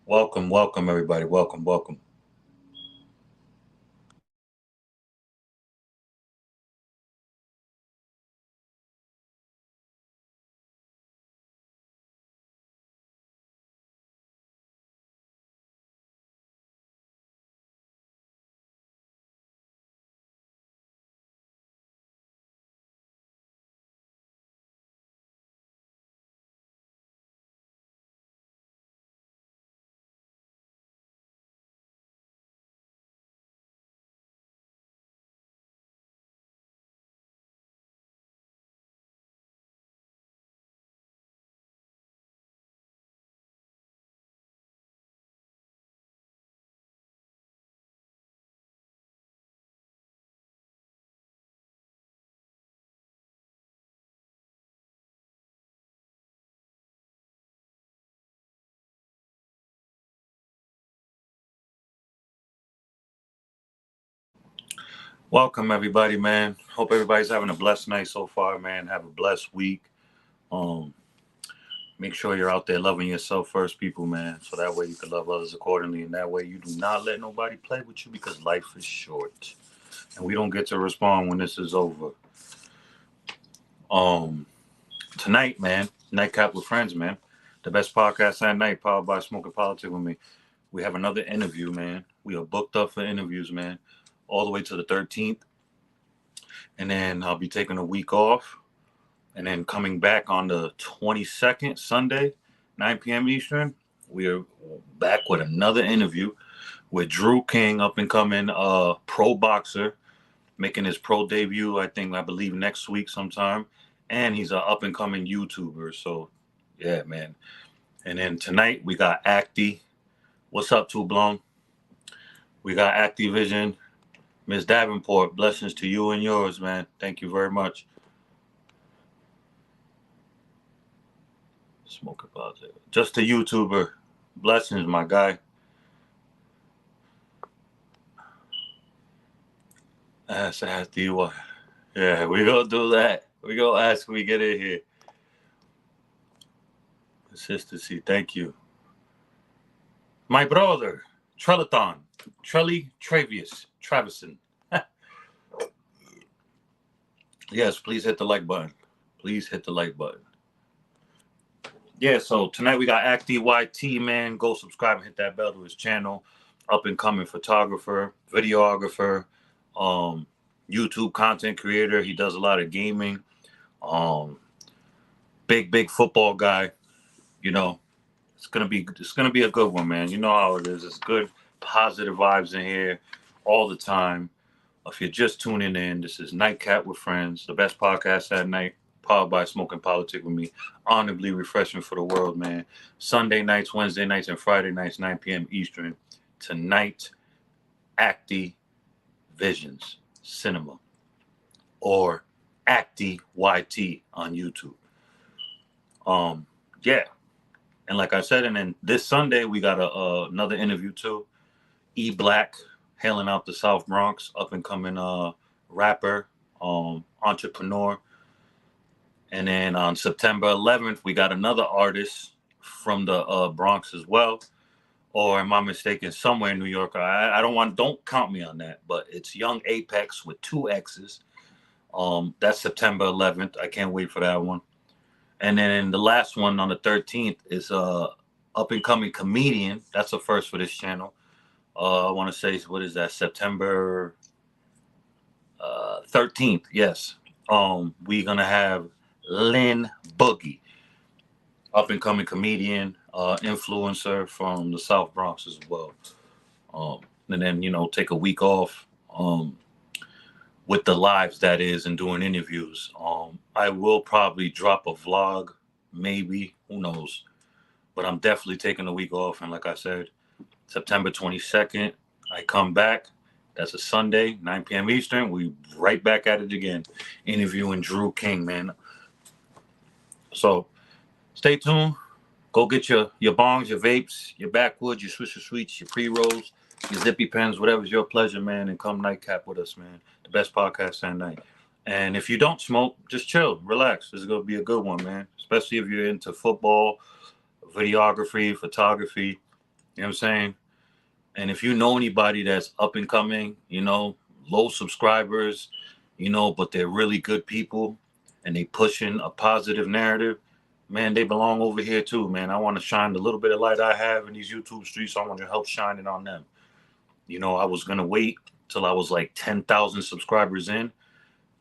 Welcome, everybody. Welcome. Welcome, everybody, man. Hope everybody's having a blessed night so far, man. Have a blessed week. Um, Make sure you're out there loving yourself first, people, man. So that way you can love others accordingly, and that way you do not let nobody play with you because life is short, and we don't get to respond when this is over. Um, Tonight, man, nightcap with friends, man. The best podcast at night, powered by Smoking Politics with me. We have another interview, man. We are booked up for interviews, man, all the way to the 13th. And then I'll be taking a week off and then coming back on the 22nd, Sunday, 9 p.m. Eastern. We are back with another interview with Drew King, up and coming pro boxer, making his pro debut, I believe next week sometime. And he's an up and coming YouTuber. So, yeah, man. And then tonight we got Acti. What's up, Two Blown? We got Activision. Miss Davenport, blessings to you and yours, man. Thank you very much. Smoke about it. Just a YouTuber. Blessings, my guy. Ask you. Yeah, we gonna do that. We gonna ask when we get in here. Consistency, thank you. My brother, Trelathon. Trelly Travius. Travison. Yes, please hit the like button. Please hit the like button. Yeah, so tonight we got Acti YT, man. Go subscribe and hit that bell to his channel. Up and coming photographer, videographer, um, YouTube content creator. He does a lot of gaming. Um, big football guy. You know, it's gonna be a good one, man. You know how it is. It's good, positive vibes in here all the time. If you're just tuning in, this is Nightcap with Friends, the best podcast at night, powered by Smoking Politics with me. Honorably refreshing for the world, man. Sunday nights, Wednesday nights, and Friday nights, 9 p.m. Eastern. Tonight, Acti Visions Cinema or Acti YT on YouTube. Um, yeah. And like I said, and then this Sunday we got another interview too. E Black, hailing out the South Bronx, up and coming rapper, entrepreneur. And then on September 11th, we got another artist from the Bronx as well. Or am I mistaken? Somewhere in New York. Don't count me on that. But it's Young Apex with two X's. That's September 11th. I can't wait for that one. And then the last one on the 13th is up and coming comedian. That's the first for this channel. I want to say, what is that? September 13th. Yes. We're gonna have Lynn Boogie, up and coming comedian, influencer from the South Bronx as well. And then take a week off. With the lives that is and doing interviews. I will probably drop a vlog, maybe, who knows. But I'm definitely taking a week off. And like I said, September 22nd, I come back. That's a Sunday, 9 p.m. Eastern. We right back at it again, interviewing Drew King, man. So stay tuned. Go get your bongs, your vapes, your backwoods, your Swisher Sweets, your pre-rolls, your zippy pens, whatever's your pleasure, man, and come nightcap with us, man. The best podcast at night. And if you don't smoke, just chill, relax. This is going to be a good one, man, especially if you're into football, videography, photography. You know what I'm saying? And if you know anybody that's up and coming, low subscribers, but they're really good people and they pushing a positive narrative, man, they belong over here too, man. I want to shine the little bit of light I have in these YouTube streets. So I want to help shine it on them. I was going to wait till I was like 10,000 subscribers in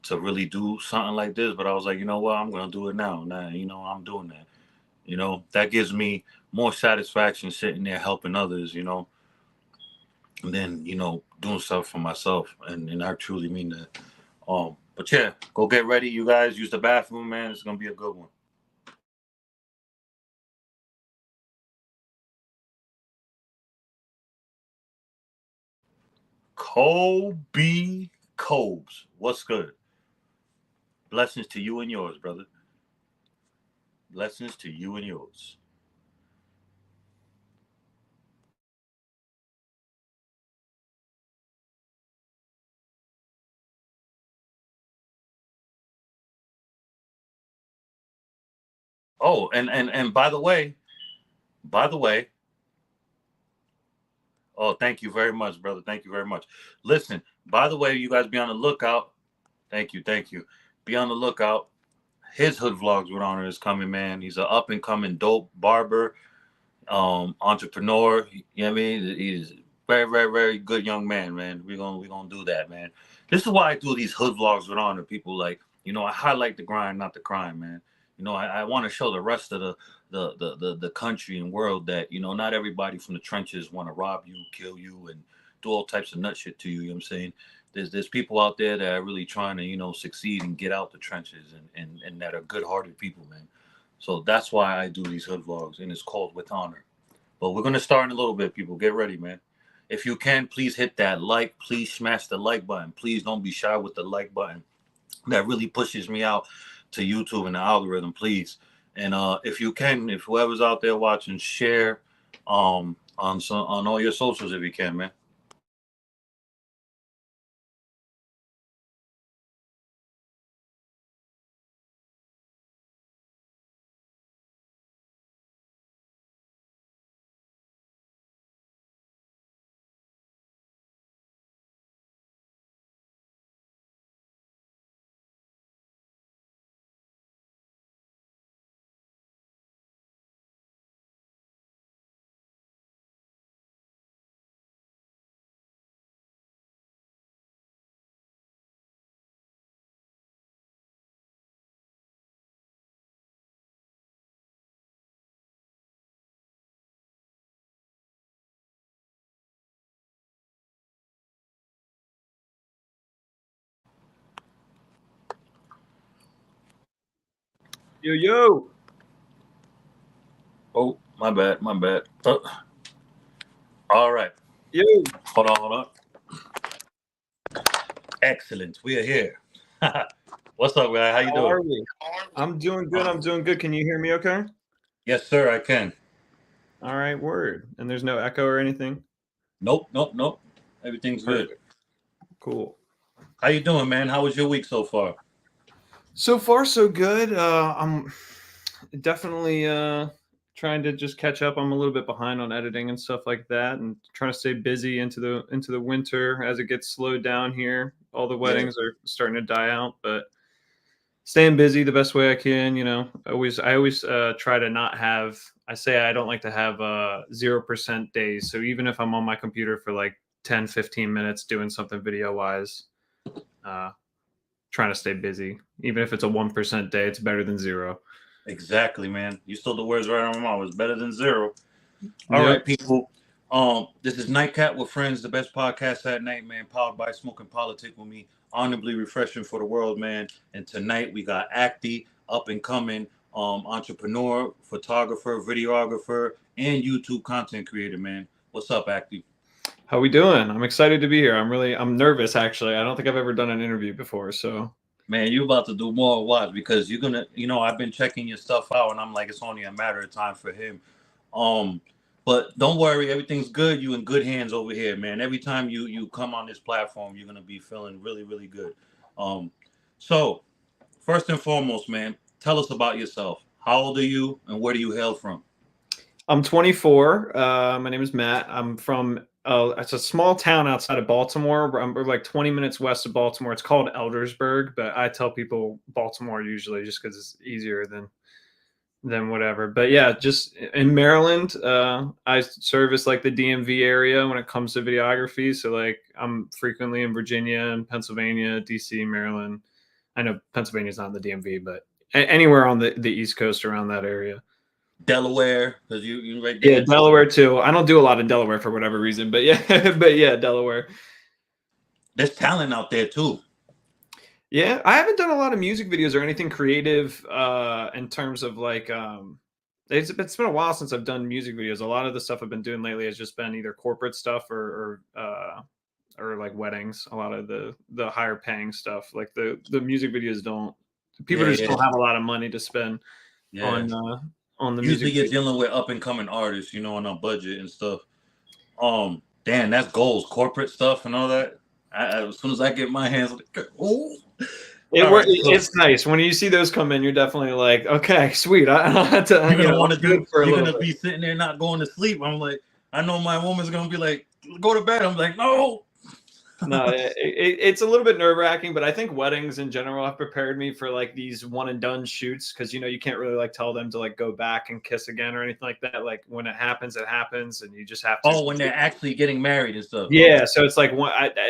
to really do something like this. But I was like, you know what? I'm going to do it now. Now, I'm doing that. That gives me more satisfaction sitting there helping others, and then doing stuff for myself, and I truly mean that. But yeah, go get ready, you guys. Use the bathroom, man. It's gonna be a good one. Kobe Cobes, what's good? Blessings to you and yours, brother. Blessings to you and yours. Oh, and by the way, oh, thank you very much, brother. Thank you very much. Listen, by the way, you guys be on the lookout. Thank you, thank you. Be on the lookout. His hood vlogs with honor is coming, man. He's an up and coming dope barber, entrepreneur. You know what I mean? He's a very, very, very good young man, man. We're gonna do that, man. This is why I do these hood vlogs with honor. People like, I highlight the grind, not the crime, man. I want to show the rest of the country and world that, not everybody from the trenches want to rob you, kill you, and do all types of nut shit to you. You know what I'm saying? There's people out there that are really trying to, succeed and get out the trenches, and that are good hearted people, man. So that's why I do these hood vlogs, and it's called With Honor. But we're gonna start in a little bit, people. Get ready, man. If you can, please hit that like. Please smash the like button. Please don't be shy with the like button. That really pushes me out to YouTube and the algorithm, please. And if you can, if whoever's out there watching, share on all your socials if you can, man. Yo, yo. Oh, my bad, my bad. All right. Yo. Hold on, hold on. Excellent. We are here. What's up, guy? How you How doing? are we? I'm doing good. I'm doing good. Can you hear me okay? Yes, sir. I can. All right, word. And there's no echo or anything? Nope, nope, nope. Everything's good. Perfect. Cool. How you doing, man? How was your week so far? So far, so good. I'm definitely trying to just catch up. I'm a little bit behind on editing and stuff like that, and trying to stay busy into the winter as it gets slowed down here. All the Yeah, weddings are starting to die out, but staying busy the best way I can. I always try to not have. I say I don't like to have 0% days. So even if I'm on my computer for like 10, 15 minutes doing something video wise, uh, trying to stay busy. Even if it's a 1% day, it's better than zero. exactly, man. You stole the words right on my mouth. It's better than zero. All right, Yep. people. This is Nightcap with Friends, the best podcast at night, man. Powered by Smoking Politic with me. Honorably refreshing for the world, man. And tonight we got Acti, up and coming entrepreneur, photographer, videographer, and YouTube content creator, man. What's up, Acti? How we doing? I'm excited to be here. I'm nervous actually. I don't think I've ever done an interview before, so Man, you about to do more watch because you're gonna, I've been checking your stuff out, and I'm like, it's only a matter of time for him. Um, but don't worry, everything's good. You in good hands over here, man. Every time you come on this platform, you're gonna be feeling really, really good. Um, so first and foremost, man, tell us about yourself. How old are you, and where do you hail from? I'm 24. My name is Matt. I'm from it's a small town outside of Baltimore. We're like 20 minutes west of Baltimore. It's called Eldersburg, but I tell people Baltimore usually just because it's easier than whatever. But yeah, just in Maryland, I service like the DMV area when it comes to videography. So like I'm frequently in Virginia and Pennsylvania, DC, Maryland. I know Pennsylvania's not in the DMV, but anywhere on the East Coast around that area. Delaware, because you right Yeah, there. Delaware too. I don't do a lot in Delaware for whatever reason, but yeah, but yeah, Delaware. There's talent out there too. Yeah, I haven't done a lot of music videos or anything creative in terms of like it's been a while since I've done music videos. A lot of the stuff I've been doing lately has just been either corporate stuff or like weddings. A lot of the higher paying stuff. Like the music videos don't people Yeah, just yeah, don't have a lot of money to spend yeah. on on the Usually music you're video. dealing with up and coming artists, you know, on a budget and stuff. Damn, that's goals, corporate stuff and all that. As soon as I get my hands on it, oh, all right. So It's nice when you see those come in. You're definitely like, okay, sweet. I don't have to, you're gonna I'm want to good do. for a You're little gonna bit. be sitting there not going to sleep. I'm like, I know my woman's gonna be like, go to bed. I'm like, no. No, it's a little bit nerve wracking, but I think weddings in general have prepared me for like these one and done shoots because you can't really like tell them to like go back and kiss again or anything like that. Like when it happens, and you just have to. Oh, when they're actually getting married and stuff. Okay. Yeah, so it's like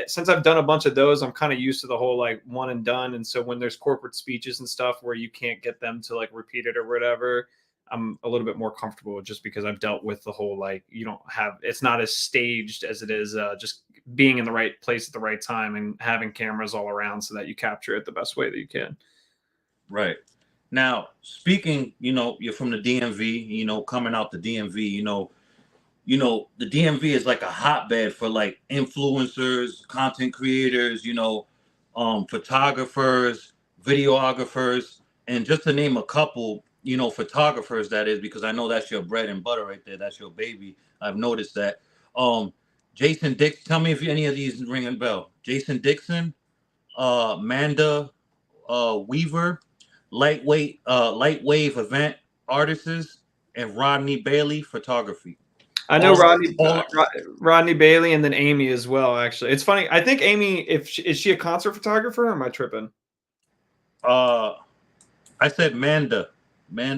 since I've done a bunch of those, I'm kind of used to the whole like one and done. And so when there's corporate speeches and stuff where you can't get them to like repeat it or whatever, I'm a little bit more comfortable just because I've dealt with the whole like you don't have it's not as staged as it is just being in the right place at the right time and having cameras all around so that you capture it the best way that you can. Right. Now, speaking, you're from the DMV, coming out the DMV, the DMV is like a hotbed for like influencers, content creators, photographers, videographers, and just to name a couple, photographers that is because I know that's your bread and butter right there. That's your baby. I've noticed that. Um, Jason Dix, tell me if any of these ring a bell. Jason Dixon, Manda Weaver, lightwave event artists, and Rodney Bailey photography. I know All, all. Rodney Bailey and then Amy as well. Actually, it's funny. I think Amy, is she a concert photographer or am I tripping? Uh, I said Manda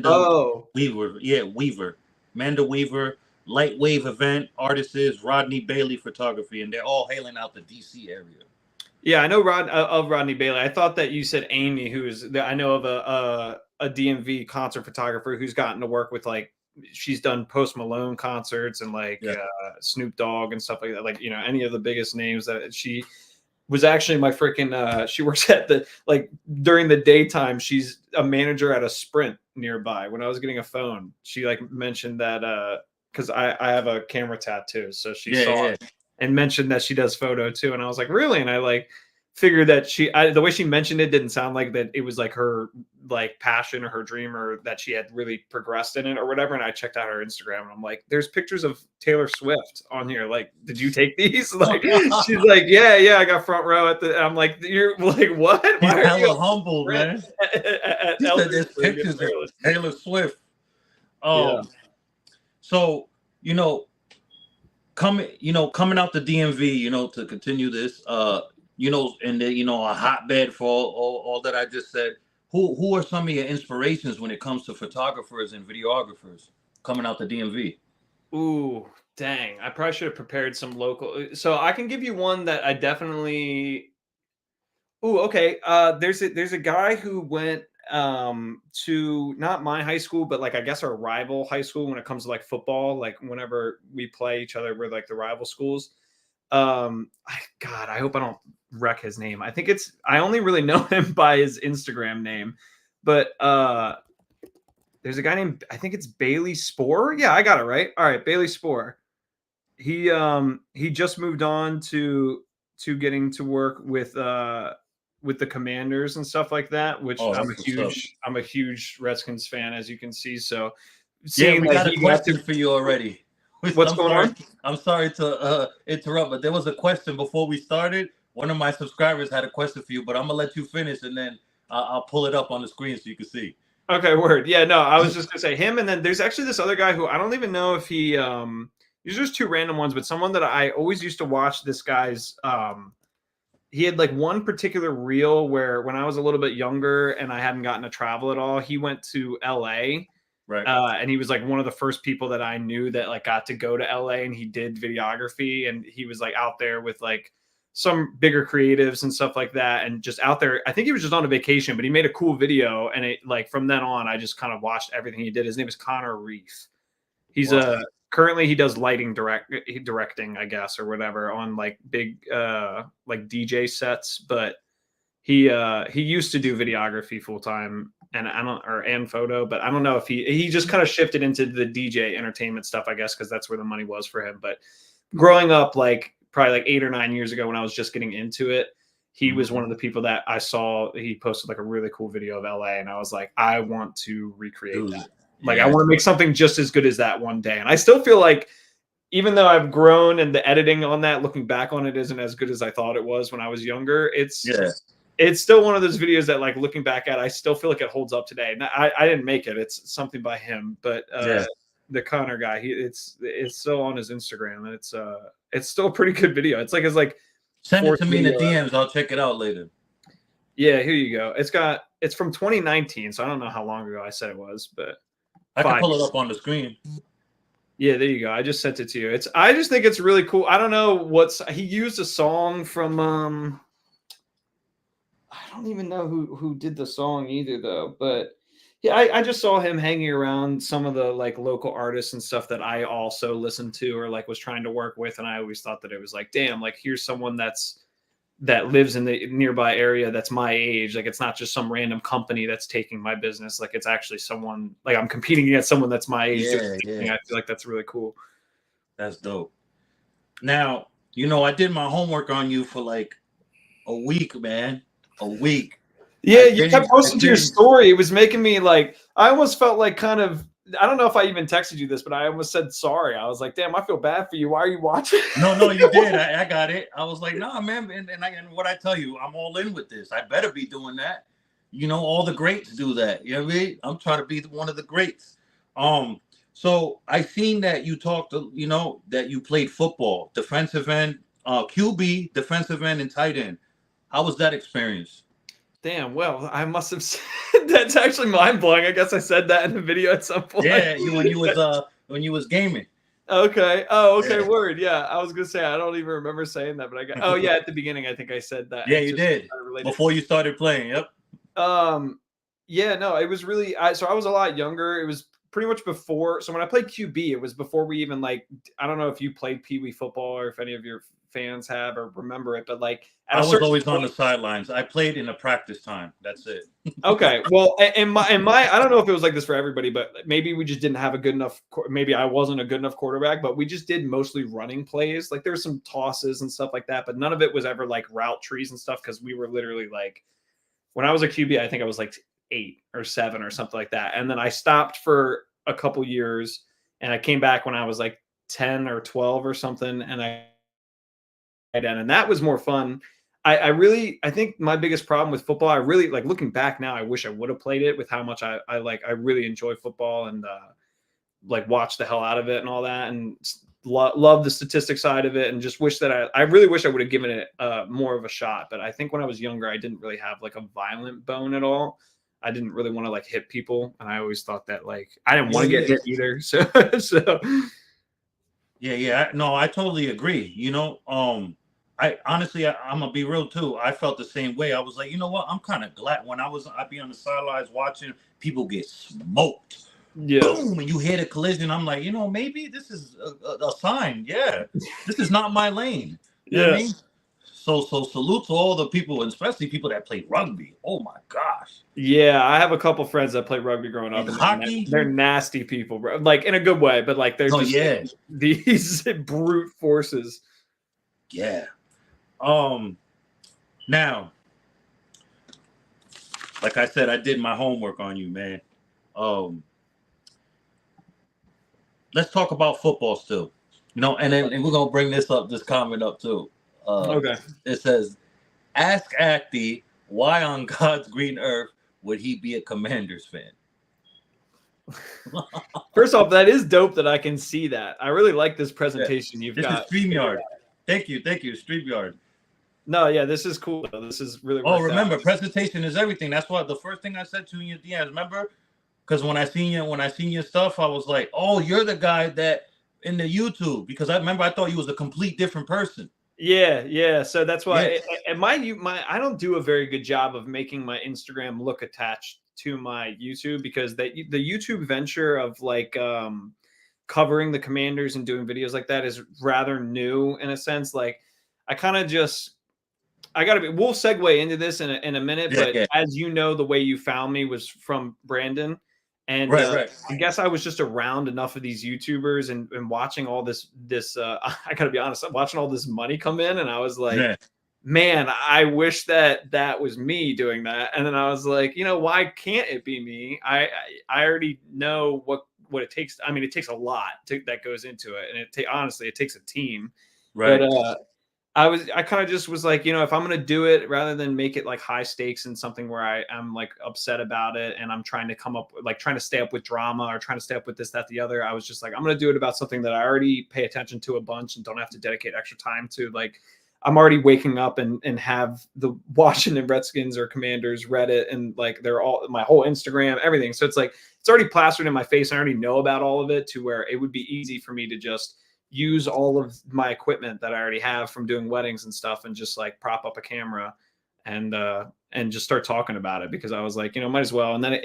Oh, Weaver. Yeah, Weaver. Manda Weaver, lightwave event artists, Rodney Bailey photography, and they're all hailing out the DC area. yeah, I know of Rodney Bailey. I thought that you said Amy, I know of a DMV concert photographer who's gotten to work with like she's done Post Malone concerts and like Yeah. Snoop Dogg and stuff like that. Like any of the biggest names that she was actually my freaking. She works at the like during the daytime. She's a manager at a Sprint nearby. When I was getting a phone, she like mentioned that because I have a camera tattoo, so she Yeah, saw yeah. it and mentioned that she does photo too. And I was like, really? And I like figured that the way she mentioned it didn't sound like that it was like her like passion or her dream or that she had really progressed in it or whatever. And I checked out her Instagram and I'm like, there's pictures of Taylor Swift on here. Like, did you take these? Like, she's like, yeah, I got front row at the. I'm like, you're like, what? He's Why are you hella humble, man. at He said there's Eldersburg in pictures of Maryland? Taylor Swift. Yeah. So you know, coming out the DMV, to continue this, and then, a hotbed for all that I just said. Who are some of your inspirations when it comes to photographers and videographers coming out the DMV? Ooh, dang. I probably should have prepared some local. So I can give you one that I definitely. Ooh, okay. There's a guy who went to not my high school, but like I guess our rival high school when it comes to like football. Like whenever we play each other, we're like the rival schools. God, I hope I don't wreck his name. I only really know him by his Instagram name, but there's a guy named I think it's Bailey Spore. Yeah, I got it right. All right, Bailey Spore. He just moved on to getting to work with the Commanders and stuff like that, which Oh, that's what's up. I'm a huge Redskins fan, as you can see. So Yeah, seeing we that got a he got question to for you already. what's going on? I'm sorry to interrupt, but there was a question before we started. One of my subscribers had a question for you, but I'm gonna let you finish, and then I'll pull it up on the screen so you can see. Okay, word. Yeah, no, I was just gonna say him, and then there's actually this other guy who I don't even know if he these are just two random ones, but someone that I always used to watch this guy's he had like one particular reel where when I was a little bit younger and I hadn't gotten to travel at all, he went to LA. Right. And he was like one of the first people that I knew that like got to go to LA, and he did videography, and he was like out there with like some bigger creatives and stuff like that, and just out there. I think he was just on a vacation, but he made a cool video, and it like from then on I just kind of watched everything he did. His name is Connor Reef. He's Wow. a currently he does lighting directing, I guess, or whatever, on like big like DJ sets, but he used to do videography full time, and I don't or and photo, but I don't know if he just kind of shifted into the DJ entertainment stuff, I guess, because that's where the money was for him. But growing up, like probably like 8 or 9 years ago, when I was just getting into it, he was one of the people that I saw. He posted like a really cool video of LA, and I was like, I want to recreate Dude, that. Like, I yeah. want to make something just as good as that one day. And I still feel like, even though I've grown and the editing on that, looking back on it, isn't as good as I thought it was when I was younger. Yeah. It's still one of those videos that, like, looking back at, I still feel like it holds up today. And I didn't make it; it's something by him. But Yeah. the Connor guy, it's still on his Instagram, and it's still a pretty good video. It's like Send it fourth to me in the video DMs. I'll check it out later. yeah, here you go. It's from 2019, so I don't know how long ago I said it was, but I can pull it years. up on the screen. Yeah, there you go. I just sent it to you. I just think it's really cool. I don't know he used a song from I don't even know who did the song either though, but yeah, I just saw him hanging around some of the like local artists and stuff that I also listened to or like was trying to work with, and I always thought that it was like, damn, like here's someone that lives in the nearby area that's my age. Like, it's not just some random company that's taking my business. Like, it's actually someone, like, I'm competing against someone that's my age. Yeah. I feel like that's really cool. That's dope. Now, I did my homework on you for like a week, man. A week. Yeah, you kept posting to your story. It was making me like, I almost felt like kind of, I don't know if I even texted you this, but I almost said sorry. I was like, damn, I feel bad for you. Why are you watching? No, you did. I got it. I was like, nah, man. And what I tell you, I'm all in with this. I better be doing that. All the greats do that. You know what I mean? I'm trying to be one of the greats. So I seen that you talked, that you played football, defensive end, QB, defensive end, and tight end. How was that experience? Damn, well, I must have said that's actually mind blowing. I guess I said that in the video at some point. Yeah, when you was gaming. Okay. Oh, okay. Yeah. Word. Yeah, I was gonna say I don't even remember saying that, but I got. Oh, yeah, at the beginning, I think I said that. Yeah, you did before you started playing. Yep. Yeah, no, it was really. So I was a lot younger. It was pretty much before. So when I played QB, it was before we even like. I don't know if you played Pee Wee football or if any of your fans have or remember it, but like I was always on the sidelines. I played in the practice time. That's it. Okay, well, and my I don't know if it was like this for everybody, but maybe we just didn't have a good enough. Maybe I wasn't a good enough quarterback, but we just did mostly running plays. Like there were some tosses and stuff like that, but none of it was ever like route trees and stuff because we were literally like, when I was a QB, I think I was like 8 or 7 or something like that, and then I stopped for a couple years, and I came back when I was like 10 or 12 or something, and that was more fun. I think my biggest problem with football, I really like looking back now, I wish I would have played it with how much I really enjoy football and like watch the hell out of it and all that, and love the statistic side of it, and just wish that I really wish I would have given it more of a shot. But I think when I was younger, I didn't really have like a violent bone at all. I didn't really want to like hit people, and I always thought that like I didn't want to get hit either. So Yeah. No, I totally agree. I honestly, I'm gonna be real too. I felt the same way. I was like, you know what? I'm kind of glad I'd be on the sidelines watching people get smoked. yeah. Boom, and you hear the collision. I'm like, maybe this is a sign. Yeah, this is not my lane. You know what I mean? So salute to all the people, and especially people that play rugby. Oh my gosh. Yeah, I have a couple friends that played rugby growing up. And hockey? They're nasty people, bro. Like in a good way, but like they're just these brute forces. Yeah. Now, like I said, I did my homework on you, man. Let's talk about football still. And we're gonna bring this comment up too. Okay. It says, ask Acti why on God's green earth would he be a Commanders fan? First off, that is dope that I can see that. I really like this Yeah. presentation you've This is got. StreamYard. Thank you, StreamYard. No, yeah, this is cool. This is really Oh, worked out. remember, presentation is everything. That's why the first thing I said to you in your DMs, remember? Because when I seen your stuff, I was like, "Oh, you're the guy that in the YouTube." Because I remember I thought you was a complete different person. Yeah, yeah. So that's Yeah, why and my I don't do a very good job of making my Instagram look attached to my YouTube because the YouTube venture of like covering the commanders and doing videos like that is rather new in a sense. Like I kind of just I gotta be. We'll segue into this in a minute, yeah, but yeah. as you know, the way you found me was from Brandon, and Right, right. I guess I was just around enough of these YouTubers and watching all this. I gotta be honest, I'm watching all this money come in, and I was like, Yeah, man, I wish that was me doing that. And then I was like, why can't it be me? I already know what it takes. I mean, it takes a lot that goes into it, and honestly, it takes a team. But right. I kind of just was like, if I'm gonna do it, rather than make it like high stakes and something where I'm like upset about it and I'm trying to come up like trying to stay up with drama or trying to stay up with this, that, the other. I was just like, I'm gonna do it about something that I already pay attention to a bunch and don't have to dedicate extra time to. Like I'm already waking up and have the Washington Redskins or Commanders Reddit and like they're all my whole Instagram, everything. So it's like it's already plastered in my face. I already know about all of it to where it would be easy for me to just use all of my equipment that I already have from doing weddings and stuff and just like prop up a camera and just start talking about it because I was like, might as well. And then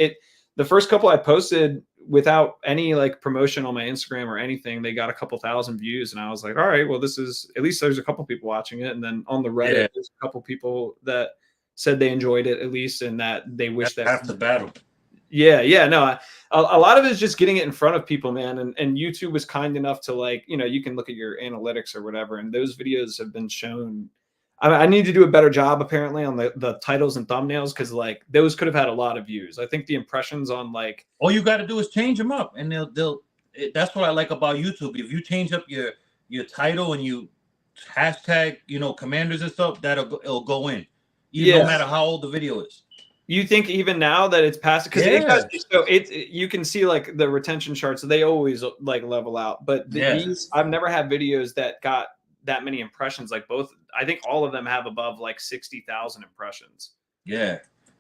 the first couple I posted without any like promotion on my Instagram or anything, they got a couple thousand views and I was like, all right, well this is at least there's a couple people watching it. And then on the Reddit, Yeah, there's a couple people that said they enjoyed it at least and that they wish that's that half the battle. yeah, no. A lot of it is just getting it in front of people, man. And YouTube was kind enough to like, you can look at your analytics or whatever, and those videos have been shown. I need to do a better job apparently on the titles and thumbnails because like those could have had a lot of views. I think the impressions on like All you got to do is change them up, and that's what I like about YouTube. If you change up your title and you hashtag, commanders and stuff, it'll go in, even no yeah. matter how old the video is. You think even now that it's past because Yeah, you can see like the retention charts they always like level out, but yeah, these I've never had videos that got that many impressions. Like both, I think all of them have above like 60,000 impressions. yeah.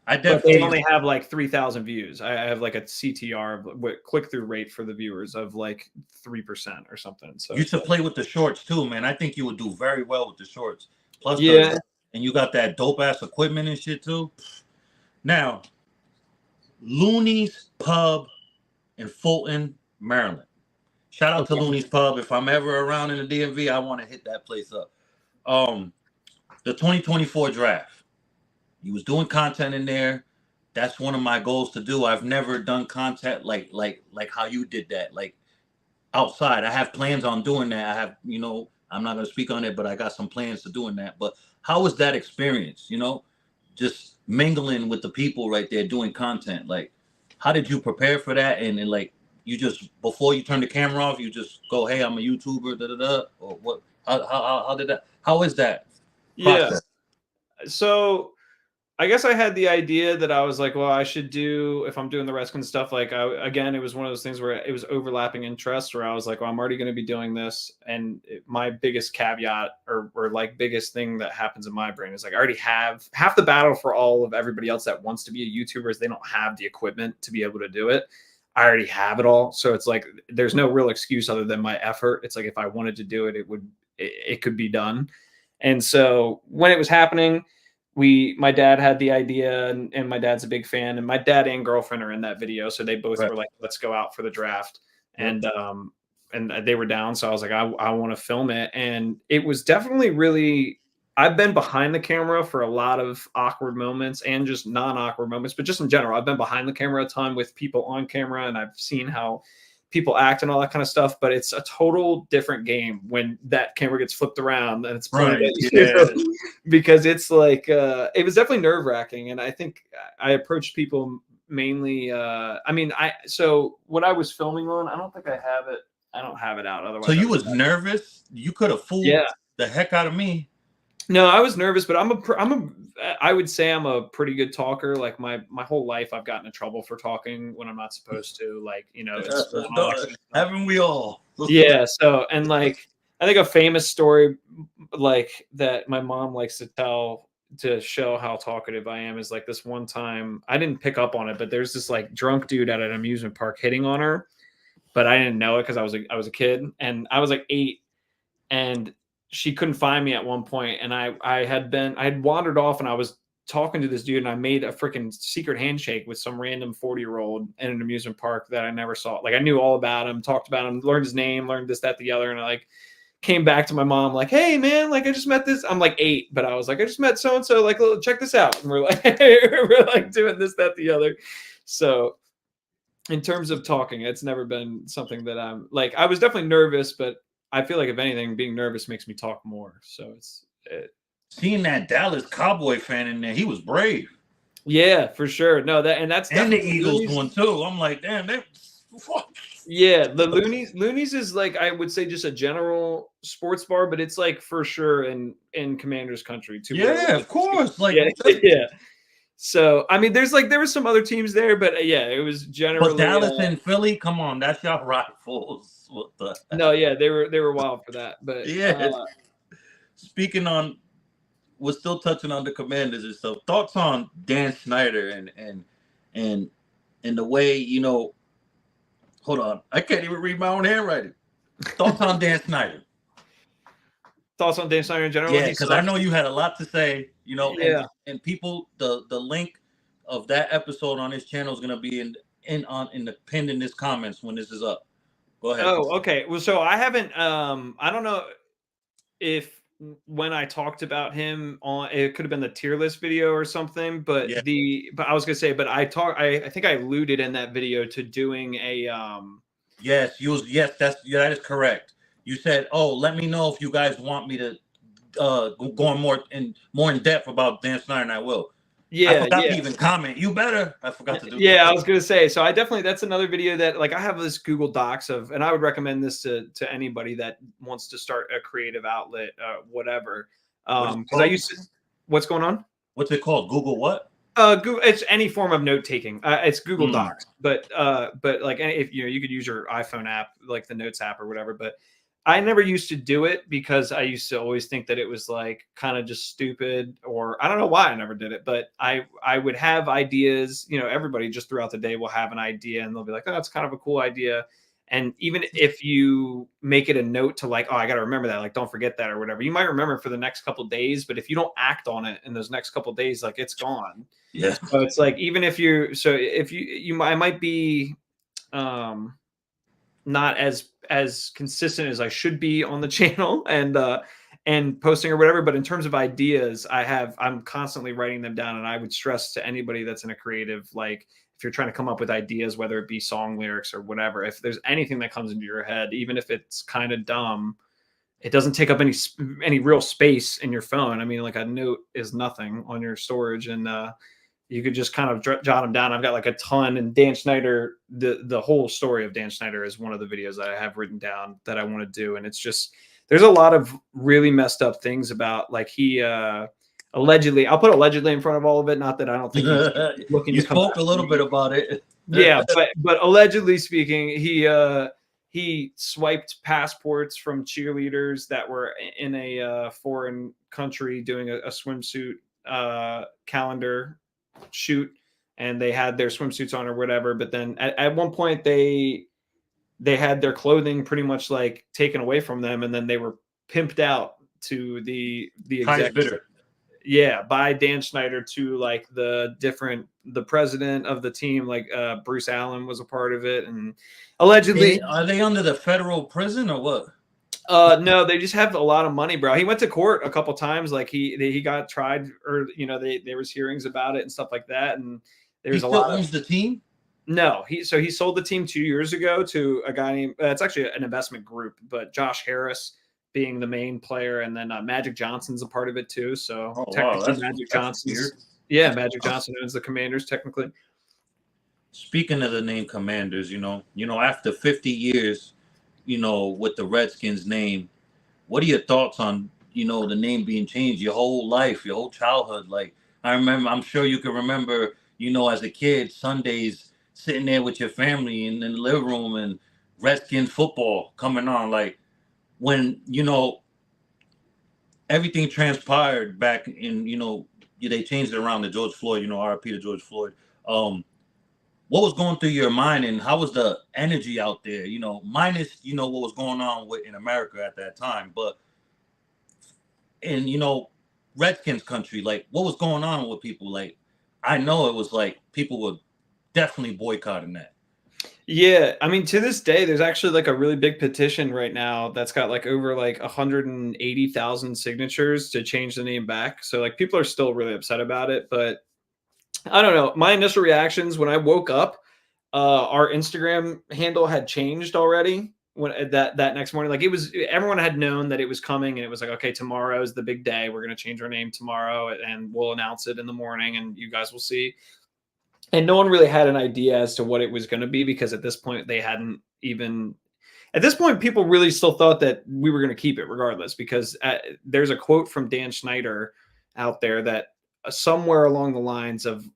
I But they definitely only have like 3,000 views. I have like a CTR click through rate for the viewers of like 3% or something. So used to play with the shorts too, man. I think you would do very well with the shorts. Plus, yeah, and you got that dope ass equipment and shit too. Now, Looney's Pub in Fulton, Maryland. Shout out to Looney's Pub. If I'm ever around in the DMV, I want to hit that place up. The 2024 draft. You was doing content in there. That's one of my goals to do. I've never done content like how you did that. Like outside. I have plans on doing that. I have, I'm not gonna speak on it, but I got some plans to doing that. But how was that experience? Just mingling with the people right there doing content. Like, how did you prepare for that? And like, you just before you turn the camera off, you just go, "Hey, I'm a YouTuber," da da da. Or what? How did that? How is that process? yeah. So I guess I had the idea that I was like, well, I should do if I'm doing the Redskins stuff. Like, again, it was one of those things where it was overlapping interests. Where I was like, well, I'm already going to be doing this, and my biggest caveat or like biggest thing that happens in my brain is like I already have half the battle for all of everybody else that wants to be a YouTuber is they don't have the equipment to be able to do it. I already have it all, so it's like there's no real excuse other than my effort. It's like if I wanted to do it, it could be done. And so when it was happening my dad had the idea and my dad's a big fan and my dad and girlfriend are in that video. So they both Right. were like, let's go out for the draft. Yep. And they were down. So I was like, I want to film it. And it was definitely really, I've been behind the camera for a lot of awkward moments and just non-awkward moments, but just in general, I've been behind the camera a ton with people on camera and I've seen how people act and all that kind of stuff, but it's a total different game when that camera gets flipped around and it's pointed Right. at Yeah. you. Because it's like it was definitely nerve-wracking and I think I approached people mainly so what I was filming on I don't have it out otherwise So you was nervous. You could have fooled yeah the heck out of me. No, I was nervous, but I would say I'm a pretty good talker. Like my whole life, I've gotten in trouble for talking when I'm not supposed to. Like, you know, in school and all that kind of stuff. Haven't we all? Yeah. So, and like, I think a famous story, like that my mom likes to tell to show how talkative I am is like this one time I didn't pick up on it, but there's this like drunk dude at an amusement park hitting on her, but I didn't know it because I was a kid and I was like 8 and she couldn't find me at one point and I had wandered off and I was talking to this dude and I made a freaking secret handshake with some random 40-year-old in an amusement park that I never saw. Like I knew all about him, talked about him, learned his name, learned this, that, the other. And I like came back to my mom, like, hey man, like I just met this. I'm like 8, but I was like, I just met so and so, like check this out. And we're like, we're like doing this, that, the other. So in terms of talking, it's never been something that I'm like, I was definitely nervous, but I feel like if anything, being nervous makes me talk more. So Seeing that Dallas Cowboy fan in there, he was brave. yeah, for sure. No, that and that's And the definitely Eagles one too. I'm like, damn, they yeah, the Loonies is like I would say just a general sports bar, but it's like for sure in Commander's country too. yeah, of course. Like, Yeah, yeah. So I mean, there were some other teams there, but yeah, it was generally. but Dallas and Philly, come on, that's y'all rivals. What the No, yeah, they were wild for that, but yeah. Speaking on, we're still touching on the Commanders and stuff. Thoughts on Dan Snyder and and the way hold on, I can't even read my own handwriting. Thoughts on Dan Snyder? thoughts on Dan Snyder in general? Yeah, because I know you had a lot to say. Yeah. And people, the link of that episode on his channel is gonna be in the pinned in this comments when this is up. Go ahead. Oh, okay. Well, so I haven't. I don't know if when I talked about him on it could have been the tier list video or something, but Yeah. but I was gonna say, but I think I alluded in that video to doing a Yes, that is correct. You said, "Oh, let me know if you guys want me to go on more in depth about Dan Snyder, and I will." I yeah, forgot yeah. to even comment. You better. I forgot to do that. Yeah, I was gonna say. So I definitely that's another video that like I have this Google Docs of, and I would recommend this to anybody that wants to start a creative outlet, whatever. What is it Because I called? used to. What's going on? What's it called? Google what? Google, it's any form of note taking. It's Google Mm. Docs, but like if you could use your iPhone app, like the Notes app or whatever. But I never used to do it because I used to always think that it was like kind of just stupid, or I don't know why I never did it. But I would have ideas. You know, everybody just throughout the day will have an idea, and they'll be like, "Oh, that's kind of a cool idea." And even if you make it a note to like, oh, I got to remember that, like, don't forget that or whatever, you might remember it for the next couple of days. But if you don't act on it in those next couple of days, like it's gone. Yeah. So it's like even if I might be not as consistent as I should be on the channel and posting or whatever, but in terms of ideas, I'm constantly writing them down, and I would stress to anybody that's in a creative, like if you're trying to come up with ideas, whether it be song lyrics or whatever, if there's anything that comes into your head, even if it's kind of dumb, it doesn't take up any real space in your phone. I mean, like a note is nothing on your storage, and you could just kind of jot them down. I've got like a ton, and Dan Schneider, the whole story of Dan Schneider is one of the videos that I have written down that I want to do. And it's just, there's a lot of really messed up things about like he allegedly, I'll put allegedly in front of all of it. Not that I don't think he's looking You to come spoke a little bit about it. yeah, but allegedly speaking, he swiped passports from cheerleaders that were in a foreign country doing a swimsuit calendar shoot, and they had their swimsuits on or whatever. But then at one point they had their clothing pretty much like taken away from them, and then they were pimped out to the Highest executive. bidder. Yeah, by Dan Schneider to like the president of the team, like Bruce Allen was a part of it, and allegedly Are they under the federal prison or what? no, they just have a lot of money, bro. He went to court a couple times, like he got tried, or you know, there was hearings about it and stuff like that, and He there's a still lot owns of the team? no, he sold the team 2 years ago to a guy named it's actually an investment group, but Josh Harris being the main player, and then Magic Johnson's a part of it too. So Oh wow, technically, that's weird. Magic Johnson owns the Commanders technically. Speaking of the name Commanders, after 50 years, with the Redskins name, what are your thoughts on the name being changed your whole life, your whole childhood. Like I remember, I'm sure you can remember, as a kid, Sundays sitting there with your family in the living room and Redskins football coming on. Like when everything transpired back in, they changed it around to George Floyd, RIP to George Floyd. What was going through your mind and how was the energy out there? Minus, what was going on in America at that time, but in, Redskins country, like what was going on with people? Like, I know it was like people were definitely boycotting that. Yeah, I mean, to this day, there's actually like a really big petition right now that's got like over like 180,000 signatures to change the name back. So like people are still really upset about it, but I don't know. My initial reactions when I woke up, our Instagram handle had changed already when that next morning. Like it was, everyone had known that it was coming, and it was like, okay, tomorrow is the big day. We're gonna change our name tomorrow, and we'll announce it in the morning, and you guys will see. And no one really had an idea as to what it was going to be, because at this point they hadn't even. At this point, people really still thought that we were going to keep it regardless, because there's a quote from Dan Schneider out there that somewhere along the lines of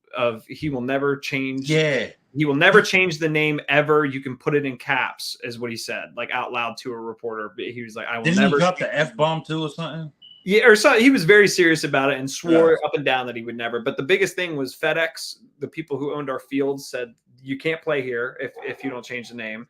he will never change. Yeah. He will never change the name ever. You can put it in caps, is what he said, like out loud to a reporter. He was like, "I will Didn't never." he drop the F-bomb too or something? Yeah, or so he was very serious about it and swore up and down that he would never. But the biggest thing was FedEx, the people who owned our fields, said you can't play here if you don't change the name.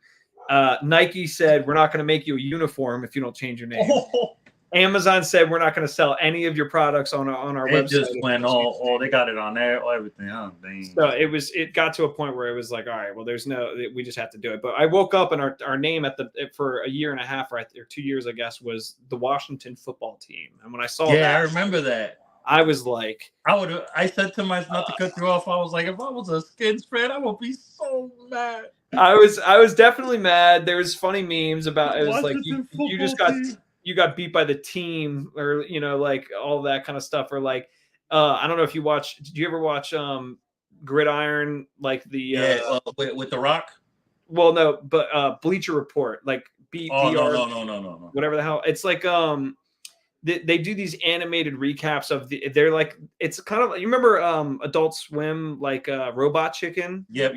Nike said we're not going to make you a uniform if you don't change your name. Oh. Amazon said we're not going to sell any of your products on our website. It just went all they got it on there, everything. Oh, dang. So it got to a point where it was like, all right, well, we just have to do it. But I woke up and our name for a year and a half or 2 years, I guess, was the Washington Football Team. And when I saw that, I remember that. I was like, I said to myself, not to cut you off, I was like, if I was a Skins fan, I would be so mad. I was definitely mad. There was funny memes about it. Was like you just got you got beat by the team, or like all that kind of stuff, or like I don't know if you watch. Did you ever watch Gridiron, like the with The Rock? Well, no, but Bleacher Report, like no, whatever the hell. It's like they do these animated recaps of they're like, it's kind of, you remember Adult Swim, like Robot Chicken? Yep.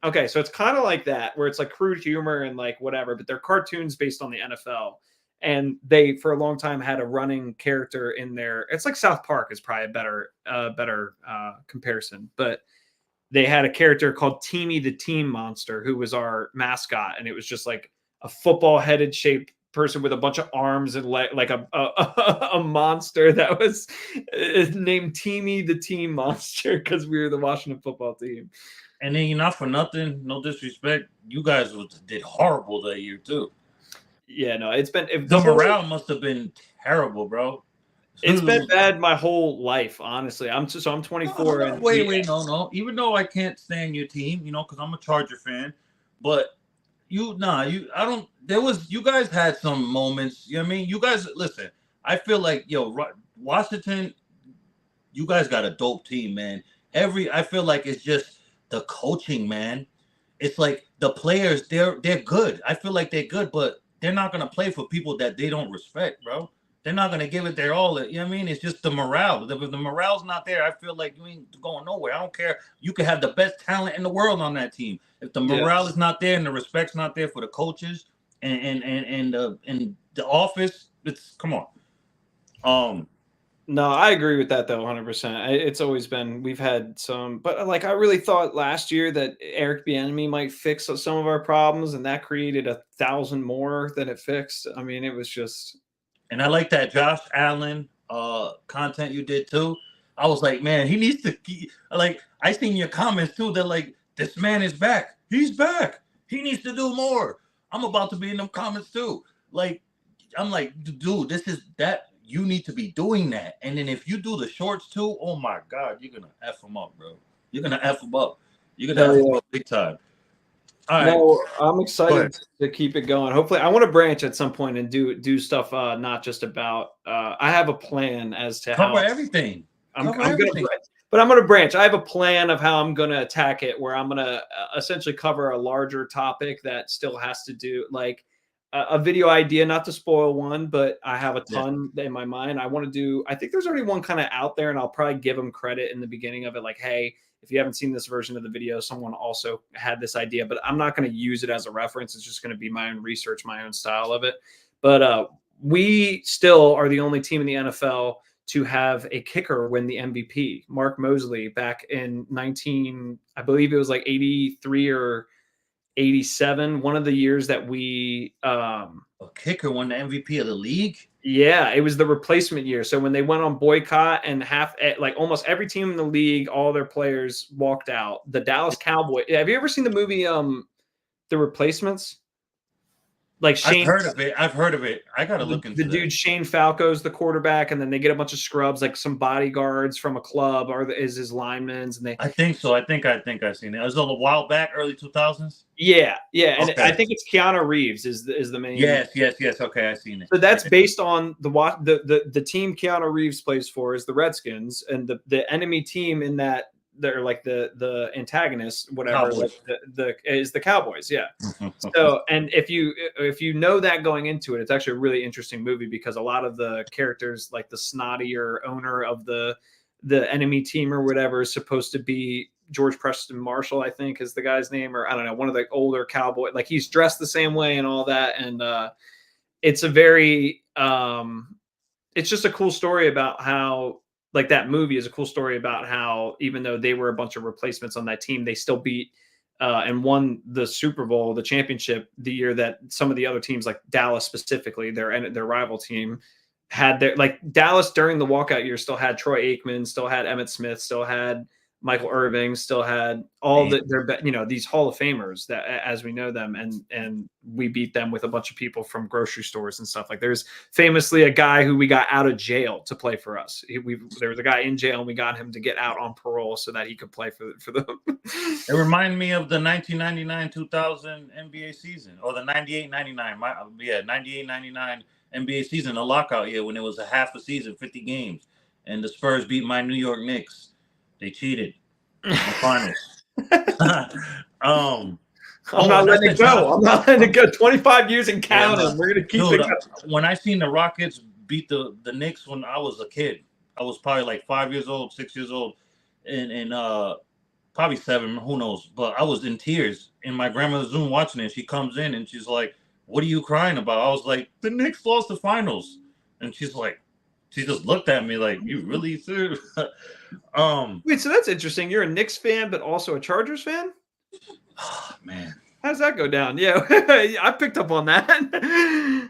Okay, so it's kind of like that, where it's like crude humor and like whatever, but they're cartoons based on the NFL. And they, for a long time, had a running character in there. It's like South Park is probably a better comparison, but they had a character called Teamy the Team Monster, who was our mascot, and it was just like a football-headed shaped person with a bunch of arms and like a monster that was named Teamy the Team Monster because we were the Washington Football Team. And then, not for nothing, no disrespect, you guys did horrible that year too. Yeah, no, it's been the morale must have been terrible, bro. It's been bad my whole life, honestly. I'm 24. And wait, no. Even though I can't stand your team, because I'm a Charger fan, but you guys had some moments. You know what I mean? You guys, listen. I feel like Washington, you guys got a dope team, man. I feel like it's just the coaching, man. It's like the players, they're good. I feel like they're good, but they're not gonna play for people that they don't respect, bro. They're not gonna give it their all. You know what I mean? It's just the morale. If the morale's not there, I feel like you ain't going nowhere. I don't care. You can have the best talent in the world on that team. If the morale is not there and the respect's not there for the coaches and the office, come on. No, I agree with that though, 100%. It's always been, we've had some, but like I really thought last year that Eric Bieniemy might fix some of our problems, and that created 1,000 more than it fixed. I mean, it was just. And I like that Josh Allen content you did too. I was like, man, he needs to I seen your comments too. They're like, this man is back. He's back. He needs to do more. I'm about to be in them comments too. Like, I'm like, dude, this is that. You need to be doing that. And then if you do the shorts too, oh my God, you're going to F them up, bro. You're going to F them up. You're going to F them up big time. All right. No, I'm excited to keep it going. Hopefully, I want to branch at some point and do stuff not just about. I have a plan as to cover everything. I'm going to branch. I have a plan of how I'm going to attack it, where I'm going to essentially cover a larger topic that still has to do, like, a video idea, not to spoil one, but I have a Yeah. ton in my mind. I want to do, I think there's already one kind of out there, and I'll probably give them credit in the beginning of it. Like, hey, if you haven't seen this version of the video, someone also had this idea, but I'm not going to use it as a reference. It's just going to be my own research, my own style of it. But we still are the only team in the NFL to have a kicker win the MVP. Mark Mosley back in I believe it was like 83 or 87, one of the years that we A kicker won the MVP of the league. yeah, it was the replacement year. So when they went on boycott and like almost every team in the league, all their players walked out. The Dallas Cowboys. Have you ever seen the movie The Replacements? Like I've heard of it. I gotta look into the dude Shane Falco's the quarterback, and then they get a bunch of scrubs, like some bodyguards from a club, is his linemen, and they. I think so. I think I've seen it. It was a while back, early 2000s. Yeah, and Okay. I think it's Keanu Reeves is the main. Yes. Okay, I've seen it. So that's based on the team Keanu Reeves plays for is the Redskins, and the enemy team in that they're like the antagonists, whatever, like is the Cowboys. Yeah. So, and if you know that going into it, it's actually a really interesting movie because a lot of the characters, like the snottier owner of the enemy team or whatever, is supposed to be George Preston Marshall, I think is the guy's name, or I don't know, one of the older cowboy, like he's dressed the same way and all that. And it's a very it's just a cool story about how, like, that movie is a cool story about how even though they were a bunch of replacements on that team, they still beat and won the Super Bowl, the championship, the year that some of the other teams, like Dallas specifically, their rival team, had their, like, Dallas during the walkout year still had Troy Aikman, still had Emmitt Smith, still had Michael Irving, still had all these Hall of Famers that, as we know them, and we beat them with a bunch of people from grocery stores and stuff. Like, there's famously a guy who we got out of jail to play for us. There was a guy in jail, and we got him to get out on parole so that he could play for them. It reminded me of the 1999-2000 NBA season, or the 98-99. 98-99 NBA season, the lockout year, when it was a half a season, 50 games, and the Spurs beat my New York Knicks. They cheated. I'm not letting it go. I'm not letting it go. 25 years and counting. Yeah, we're gonna keep it going. When I seen the Rockets beat the Knicks when I was a kid, I was probably like 5 years old, 6 years old, and probably 7, who knows? But I was in tears in my grandmother's Zoom watching it. She comes in and she's like, "What are you crying about?" I was like, "The Knicks lost the finals," and she's like, she just looked at me like, "You really serious?" Wait, so that's interesting. You're a Knicks fan, but also a Chargers fan? Oh, man. How's that go down? Yeah, I picked up on that.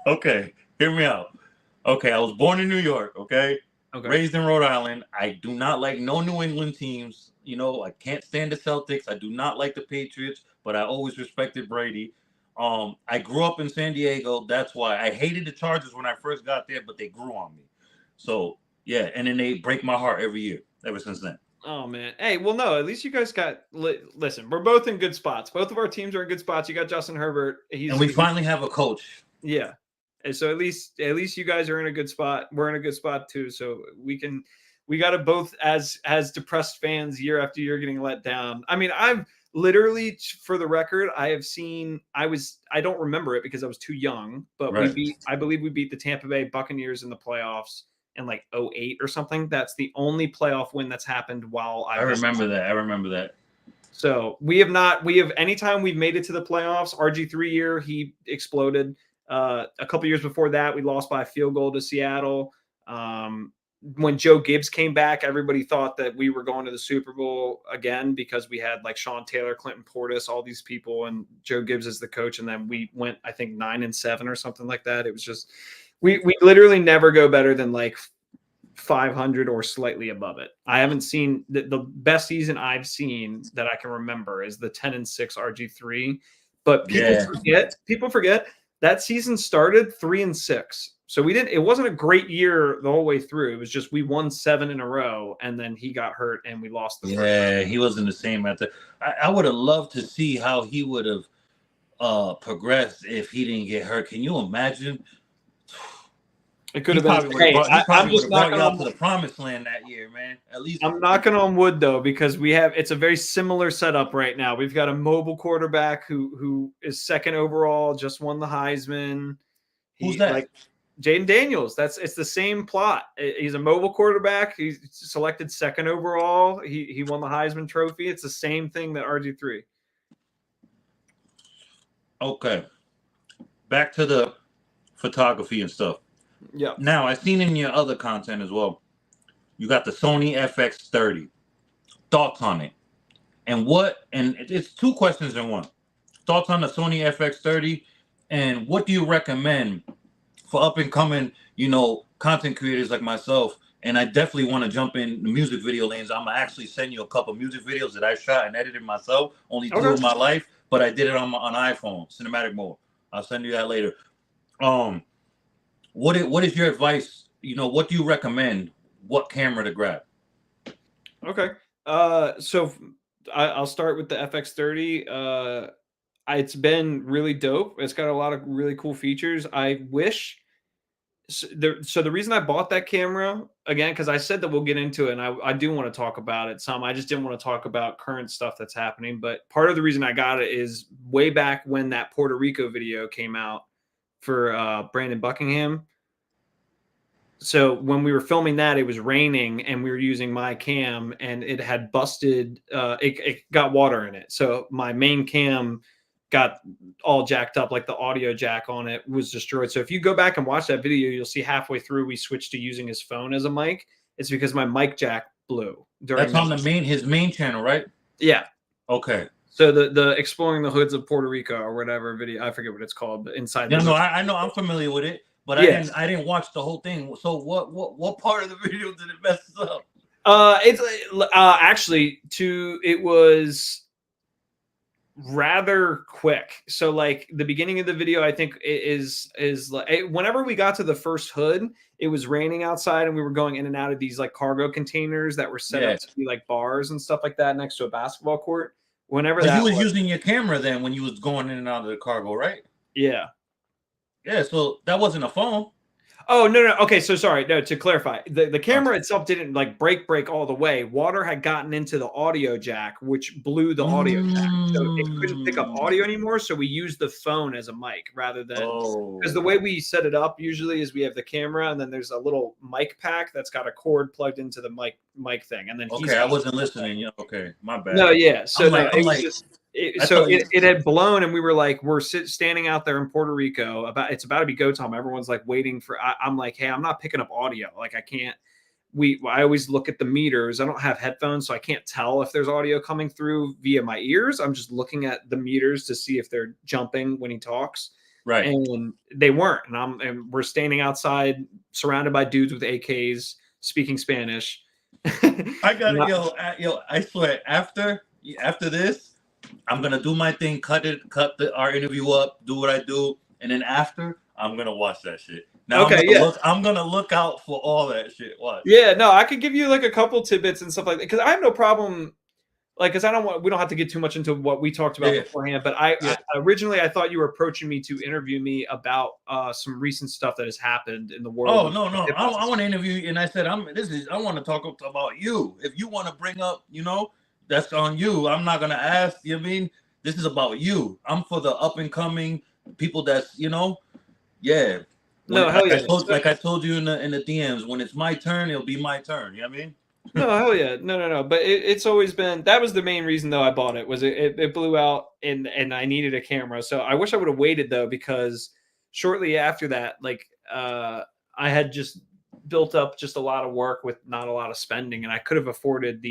Okay, hear me out. Okay, I was born in New York, okay? Raised in Rhode Island. I do not like no New England teams. You know, I can't stand the Celtics. I do not like the Patriots, but I always respected Brady. I grew up in San Diego. That's why I hated the Chargers when I first got there, but they grew on me. So, yeah, and then they break my heart every year ever since then. Oh, man. Hey, well, no, at least you guys got – listen, we're both in good spots. Both of our teams are in good spots. You got Justin Herbert. And we finally have a coach. Yeah. And so at least you guys are in a good spot. We're in a good spot too. So we got to both, as depressed fans, year after year getting let down. I mean, I've literally, for the record, I don't remember it because I was too young, but I believe we beat the Tampa Bay Buccaneers in the playoffs in like 2008 or something. That's the only playoff win that's happened while I remember that. So we have anytime we've made it to the playoffs, RG3 year, he exploded. A couple years before that, we lost by a field goal to Seattle. When Joe Gibbs came back, everybody thought that we were going to the Super Bowl again because we had like Sean Taylor, Clinton Portis, all these people, and Joe Gibbs is the coach. And then we went, I think, 9-7 or something like that. It was just, we literally never go better than like 500 or slightly above it. I haven't seen the best season I've seen that I can remember is the 10-6 RG3. But people forget that season started 3-6. So it wasn't a great year the whole way through. It was just, we won 7 in a row and then he got hurt and we lost the first. He wasn't the same after. I would have loved to see how he would have progressed if he didn't get hurt. Can you imagine? It could He have been. probably would have Hey, brought. He I'm probably would just have brought knocking y'all on. to the promised land that year, man. At least. I'm knocking on wood though, because it's a very similar setup right now. We've got a mobile quarterback who is second overall, just won the Heisman. Who's He that? like Jaden Daniels. It's the same plot. He's a mobile quarterback. He's selected second overall. He won the Heisman Trophy. It's the same thing that RG3. Okay, back to the photography and stuff. Yeah. Now I seen in your other content as well. You got the Sony FX30. Thoughts on it? And what? And it's two questions in one. Thoughts on the Sony FX30, and what do you recommend for up and coming, content creators like myself? And I definitely want to jump in the music video lanes. I'm gonna actually send you a couple music videos that I shot and edited myself. Only two Okay. in my life, but I did it on iPhone, cinematic mode. I'll send you that later. What is your advice? What do you recommend? What camera to grab? Okay. So I'll start with the FX30. It's been really dope. It's got a lot of really cool features. I wish. So the reason I bought that camera, again, because I said that we'll get into it, and I do want to talk about it some. I just didn't want to talk about current stuff that's happening. But part of the reason I got it is way back when that Puerto Rico video came out for Brandon Buckingham. So when we were filming that, it was raining and we were using my cam, and it had busted. It got water in it, so my main cam got all jacked up, like the audio jack on it was destroyed. So if you go back and watch that video, you'll see halfway through we switched to using his phone as a mic. It's because my mic jack blew during. That's on his main channel, right? Yeah. Okay. So the exploring the hoods of Puerto Rico or whatever video, I forget what it's called, but inside. Yeah, no, I know, I'm familiar with it, but yeah. I didn't watch the whole thing. So what part of the video did it mess up? It's actually it was rather quick. So like the beginning of the video, I think is like whenever we got to the first hood, it was raining outside and we were going in and out of these like cargo containers that were set up to be like bars and stuff like that next to a basketball court. Whenever that you was using your camera then when you was going in and out of the cargo, right? Yeah. Yeah, so that wasn't a phone. Oh, no. Okay, so sorry. No, to clarify, the camera itself didn't like break all the way. Water had gotten into the audio jack, which blew the audio jack. So it couldn't pick up audio anymore. So we used the phone as a mic rather than, because the way we set it up usually is we have the camera and then there's a little mic pack that's got a cord plugged into the mic thing. And then I wasn't listening. Yeah, okay, my bad. No, yeah. So it had blown, and we were like, we're standing out there in Puerto Rico. It's about to be go time. Everyone's like waiting for. I'm like, hey, I'm not picking up audio. Like I can't. I always look at the meters. I don't have headphones, so I can't tell if there's audio coming through via my ears. I'm just looking at the meters to see if they're jumping when he talks. Right. And they weren't. And we're standing outside, surrounded by dudes with AKs speaking Spanish. I got it, yo. I swear, after this, I'm gonna do my thing, cut our interview up, do what I do, and then after, I'm gonna watch that shit. Now I'm gonna look out for all that shit. Watch. Yeah, no, I could give you like a couple tidbits and stuff like that because I have no problem. Like, because we don't have to get too much into what we talked about beforehand. But I originally I thought you were approaching me to interview me about some recent stuff that has happened in the world. Oh no, I want to interview you, and I said I want to talk about you. If you want to bring up, that's on you. I'm not gonna ask. You know what I mean? This is about you. I'm for the up and coming people. That's yeah. Like I told you in the DMs, when it's my turn, it'll be my turn. You know what I mean? No, hell yeah. No. But it's always been, that was the main reason though I bought it, was it blew out and I needed a camera. So I wish I would have waited though, because shortly after that, like I had just built up just a lot of work with not a lot of spending, and I could have afforded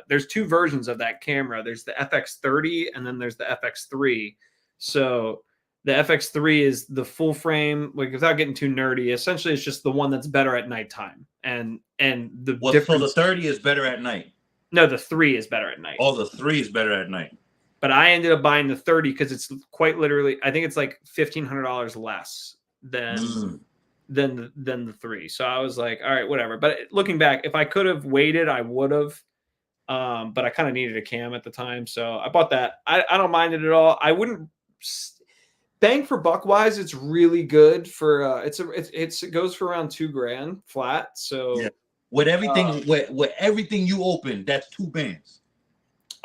there's two versions of that camera. There's the FX30 and then there's the FX3. So the FX3 is the full frame, like without getting too nerdy, essentially it's just the one that's better at nighttime. And the difference. So the 30 is better at night. No, the 3 is better at night. Oh, the 3 is better at night. But I ended up buying the 30 because it's quite literally, I think it's like $1,500 less than the 3. So I was like, all right, whatever. But looking back, if I could have waited, I would have. But I kind of needed a cam at the time, so I bought that. I don't mind it at all. I wouldn't. bang for buck wise, it's really good for it goes for around $2,000 flat. Yeah. So With everything, with everything you open, that's 2 bands.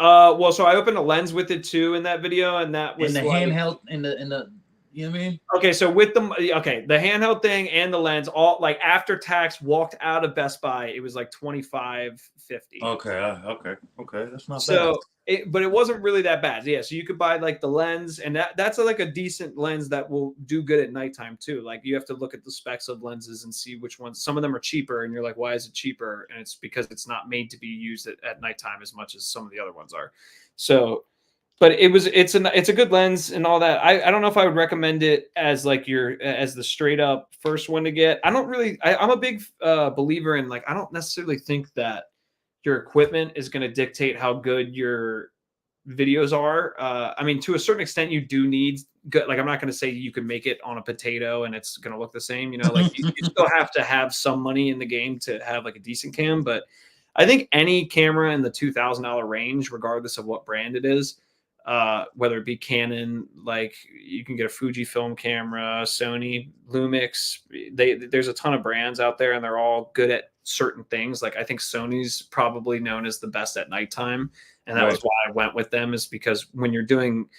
well, so I opened a lens with it too in that video, and that And was the like handheld, and the, you know what I mean? okay, so with the handheld thing and the lens, all like after tax, walked out of Best Buy, it was like 25.50. Okay, okay. That's not bad. So but it wasn't really that bad. Yeah, so you could buy like the lens, and that's like a decent lens that will do good at nighttime too. Like you have to look at the specs of lenses and see which ones. Some of them are cheaper, and you're like, why is it cheaper? And it's because it's not made to be used at nighttime as much as some of the other ones are. So but it's a good lens and all that. I don't know if I would recommend it as like as the straight up first one to get. I don't really I'm a big believer in like I don't necessarily think that your equipment is going to dictate how good your videos are. I mean, to a certain extent, you do need good. Like, I'm not going to say you can make it on a potato and it's going to look the same. You know, like you still have to have some money in the game to have like a decent cam. But I think any camera in the $2,000 range, regardless of what brand it is, whether it be Canon, like you can get a Fujifilm camera, Sony, Lumix. There's a ton of brands out there, and they're all good at certain things. Like I think Sony's probably known as the best at nighttime, and that was why I went with them. Is because when you're doing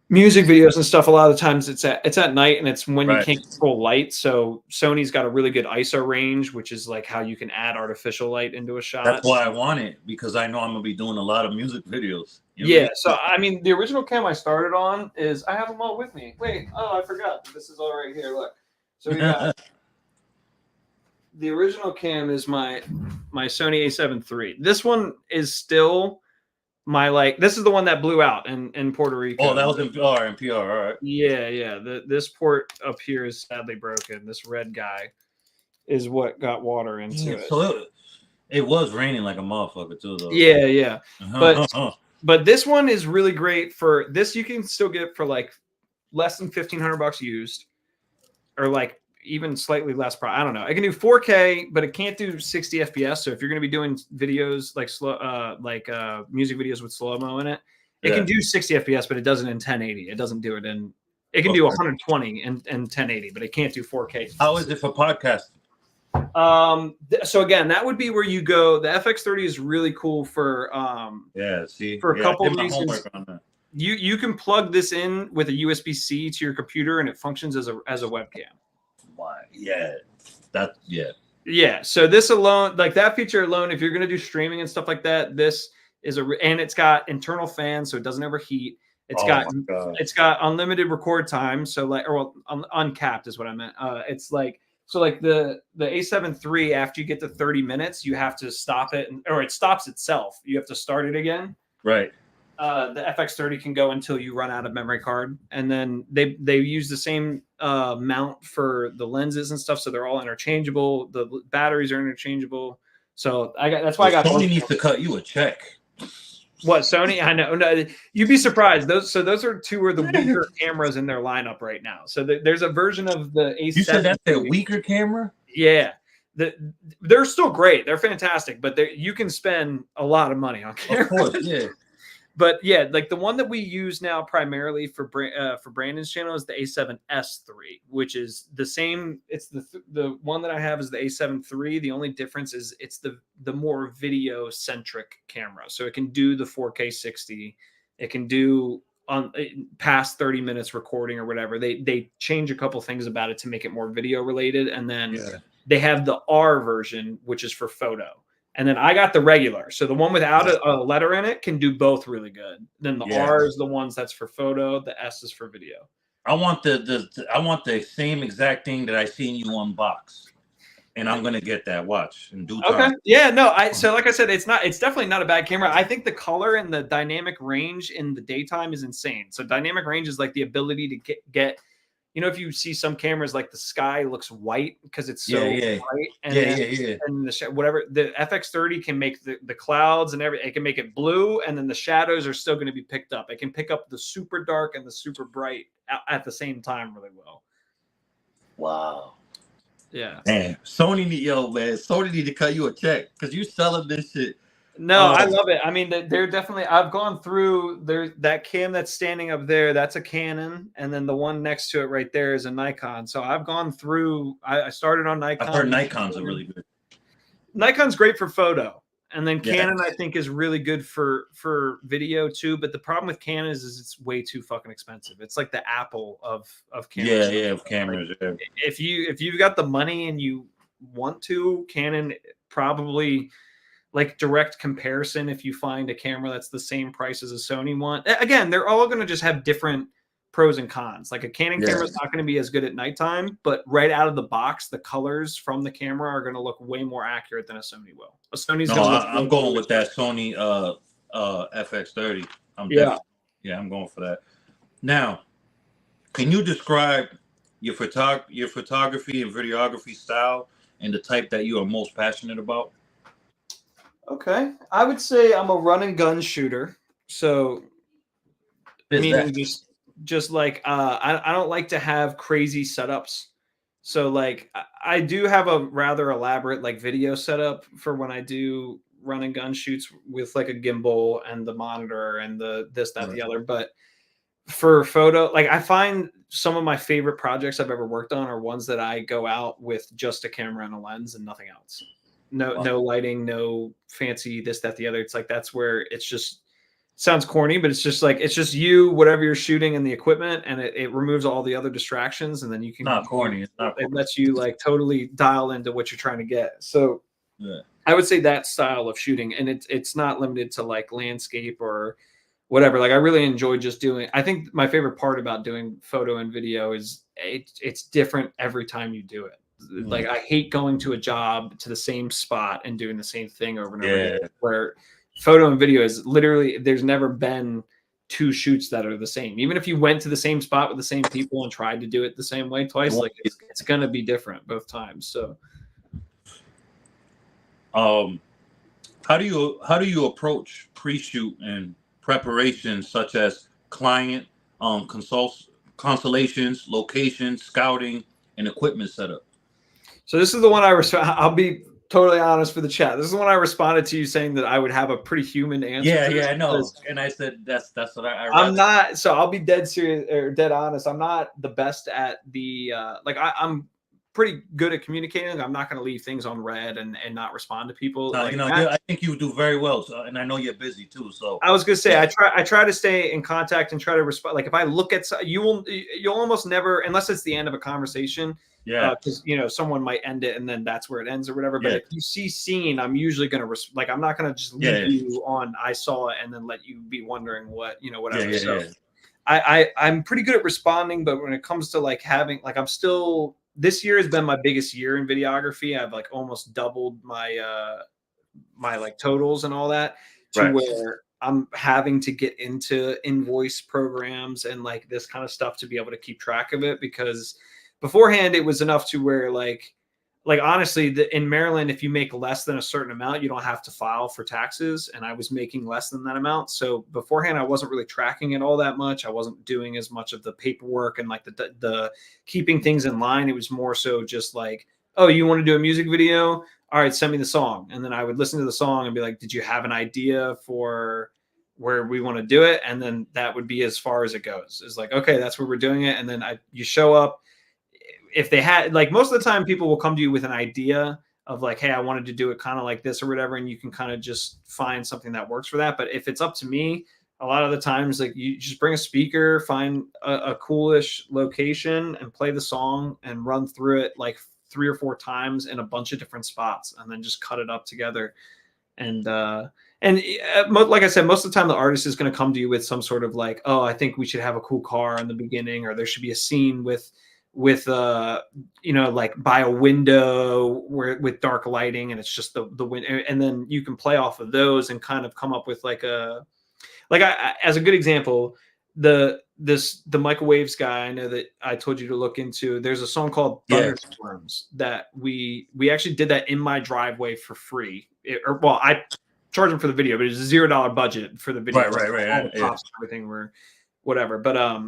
music videos and stuff, a lot of the times it's at night, and it's when you can't control light. So Sony's got a really good ISO range, which is like how you can add artificial light into a shot. That's why I want it, because I know I'm gonna be doing a lot of music videos. You know so I mean, the original cam I started on is I have them all with me. Wait, oh, I forgot. This is all right here. Look, so we got the original cam is my Sony A7 III. This one is still my this is the one that blew out in Puerto Rico. Oh, that was in PR. All right. Yeah. This port up here is sadly broken. This red guy is what got water into it. So it was raining like a motherfucker too, though. Yeah. But this one is really great for this. You can still get for like less than $1,500 used, or like even slightly less. I don't know. I can do 4K, but it can't do 60 FPS. So if you're going to be doing videos like music videos with slow mo in it, it can do 60 FPS, but it doesn't in 1080. It doesn't do it in. It can do 120 and 1080, but it can't do 4K. How is it for podcasting? So again, that would be where you go. The FX30 is really cool for for a couple of reasons. You can plug this in with a USB-C to your computer, and it functions as a webcam. Why? Yeah. So this alone, like that feature alone, if you're going to do streaming and stuff like that, this is and it's got internal fans, so it doesn't overheat. It's got unlimited record time, so like uncapped is what I meant. It's like. So like the A7 III, after you get to 30 minutes, you have to stop it, or it stops itself. You have to start it again. Right. The FX30 can go until you run out of memory card, and then they use the same mount for the lenses and stuff, so they're all interchangeable. The batteries are interchangeable. So that's why I got. Sony needs to cut you a check. What, Sony? I know. No, you'd be surprised. Those are two of the weaker cameras in their lineup right now. So there's a version of the A7. You said that's their weaker camera? Yeah. They're still great. They're fantastic, but you can spend a lot of money on cameras. Of course, yeah. But yeah, like the one that we use now primarily for Brandon's channel is the A7S III, which is the same. It's the one that I have is the A7 III. The only difference is it's the more video centric camera, so it can do the 4K 60. It can do past 30 minutes recording or whatever. They change a couple things about it to make it more video related, and then they have the R version, which is for photo. And then I got the regular. So the one without a letter in it can do both really good. Then the R is the ones that's for photo. The S is for video. I want the same exact thing that I seen you unbox. And I'm gonna get that watch in due time. Okay. Yeah, no, so like I said, it's definitely not a bad camera. I think the color and the dynamic range in the daytime is insane. So dynamic range is like the ability to get you know, if you see some cameras, like the sky looks white because it's so bright, and and whatever the FX30 can make the clouds and everything. It can make it blue, and then the shadows are still going to be picked up. It can pick up the super dark and the super bright at the same time really well. Wow. Yeah. Man, Sony need to cut you a check because you selling this shit No, I love it. I mean, they're definitely. I've gone through there. That cam that's standing up there, that's a Canon, and then the one next to it right there is a Nikon. So I've gone through. I started on Nikon. I've heard Nikons are really good. Nikon's great for photo, and then Yeah. Canon I think is really good for video too. But the problem with Canon is it's way too fucking expensive. It's like the Apple of cameras. Yeah, of cameras. Like, Yeah. if you've got the money and you want to, Canon probably, like, direct comparison, if you find a camera that's the same price as a Sony one. Again, they're all going to just have different pros and cons. Like a Canon camera is not going to be as good at nighttime, but right out of the box, the colors from the camera are going to look way more accurate than a Sony will. A Sony's No, going to look I'm going with that Sony FX30. I'm going for that. Now, can you describe your photography and videography style and the type that you are most passionate about? Okay, I would say I'm a run and gun shooter. So, meaning just like I don't like to have crazy setups. So like I do have a rather elaborate like video setup for when I do run and gun shoots with like a gimbal and the monitor and the this, that, the other. But for photo, like I find some of my favorite projects I've ever worked on are ones that I go out with just a camera and a lens and nothing else. No lighting, no fancy this, that, the other. It's like that's where it's just sounds corny, but it's just like it's just you, whatever you're shooting, and the equipment, and it removes all the other distractions, and then you can. Not corny. It's not. It lets you like totally dial into what you're trying to get. So, I would say that style of shooting, and it's not limited to like landscape or whatever. Like I really enjoy just doing. I think my favorite part about doing photo and video is it's different every time you do it. Like I hate going to a job to the same spot and doing the same thing over and over again. Where photo and video is literally there's never been two shoots that are the same. Even if you went to the same spot with the same people and tried to do it the same way twice, like it's gonna be different both times. So, how do you approach pre-shoot and preparation such as client consultations, locations, scouting, and equipment setup? So this is the one I'll be totally honest for the chat. This is the one I responded to you saying that I would have a pretty human answer. Yeah, I know. And I said that's what I'm not. So I'll be dead serious or dead honest. I'm not the best at the like I'm pretty good at communicating. I'm not going to leave things on red and not respond to people. Like I think you do very well. So, and I know you're busy too. So I was going to say I try to stay in contact and try to respond. Like if I look at you'll almost never, unless it's the end of a conversation. Yeah, because someone might end it and then that's where it ends or whatever. But if you see scene, I'm usually gonna like I'm not gonna just leave you on I saw it and then let you be wondering what whatever. So I'm pretty good at responding, but when it comes to like having like this year has been my biggest year in videography. I've like almost doubled my my like totals and all that to where I'm having to get into invoice programs and like this kind of stuff to be able to keep track of it because beforehand, it was enough to where like honestly, in Maryland, if you make less than a certain amount, you don't have to file for taxes. And I was making less than that amount. So beforehand, I wasn't really tracking it all that much. I wasn't doing as much of the paperwork and like the keeping things in line. It was more so just like, oh, you want to do a music video? All right, send me the song. And then I would listen to the song and be like, did you have an idea for where we want to do it? And then that would be as far as it goes. It's like, okay, that's where we're doing it. And then you show up. If they had like most of the time people will come to you with an idea of like, hey, I wanted to do it kind of like this or whatever. And you can kind of just find something that works for that. But if it's up to me, a lot of the times, like you just bring a speaker, find a coolish location and play the song and run through it like 3 or 4 times in a bunch of different spots and then just cut it up together. And like I said, most of the time the artist is going to come to you with some sort of like, oh, I think we should have a cool car in the beginning, or there should be a scene with like by a window with dark lighting and it's just the wind, and then you can play off of those and kind of come up with like as a good example, the microwaves guy I know that I told you to look into. There's a song called Thunderstorms that we actually did that in my driveway for free. I charged him for the video, but it was a $0 budget for the video. Right. All the props and everything were whatever, but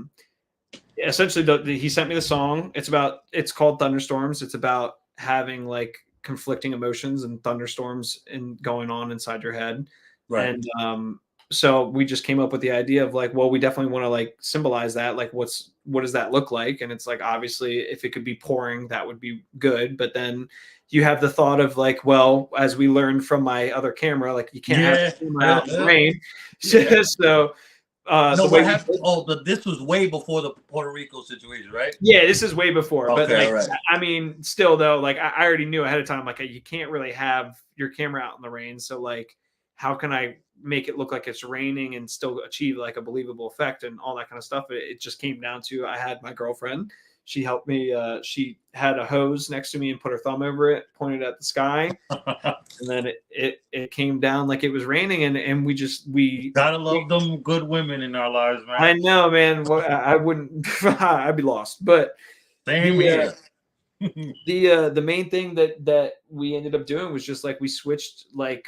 essentially he sent me the song. It's called Thunderstorms. It's about having like conflicting emotions and thunderstorms going on inside your head. Right. And so we just came up with the idea of like, well, we definitely want to like symbolize that. Like, what does that look like? And it's like, obviously, if it could be pouring, that would be good. But then you have the thought of like, well, as we learned from my other camera, like you can't have the camera out in the rain. Yeah. So No, the what way happened? Oh, but this was way before the Puerto Rico situation, right? yeah, this is way before. But Okay, like, all right. I mean, still though, like I already knew ahead of time, like you can't really have your camera out in the rain. So like, how can I make it look like it's raining and still achieve like a believable effect and all that kind of stuff? It just came down to I had my girlfriend. She helped me. She had a hose next to me and put her thumb over it, pointed at the sky, and then it came down like it was raining, and we Gotta love them good women in our lives, man. I know, man. I wouldn't. I'd be lost. But Same here. the main thing that we ended up doing was just like we switched like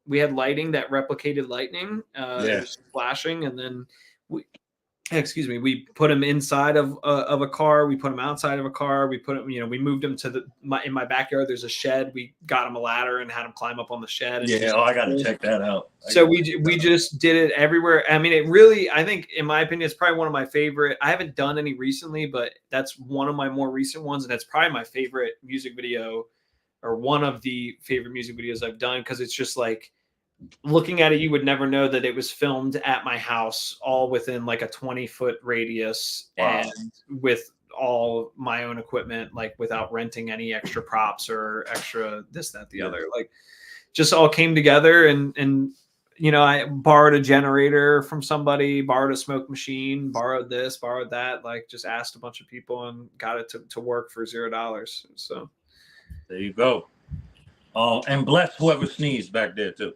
we had lighting that replicated lightning. It was flashing, and then we put them inside of a car. We put them outside of a car. We put them, we moved them to in my backyard. There's a shed. We got him a ladder and had him climb up on the shed. And I got to check that out. So we just did it everywhere. I mean, it really, I think, in my opinion, it's probably one of my favorite. I haven't done any recently, but that's one of my more recent ones, and it's probably my favorite music video, or one of the favorite music videos I've done, because it's just like, looking at it, you would never know that it was filmed at my house, all within like a 20-foot radius. Wow. And with all my own equipment, like without renting any extra props or extra this, that, the other. Like, just all came together. And I borrowed a generator from somebody, borrowed a smoke machine, borrowed this, borrowed that, like just asked a bunch of people and got it to work for $0. So there you go. And bless whoever sneezed back there too.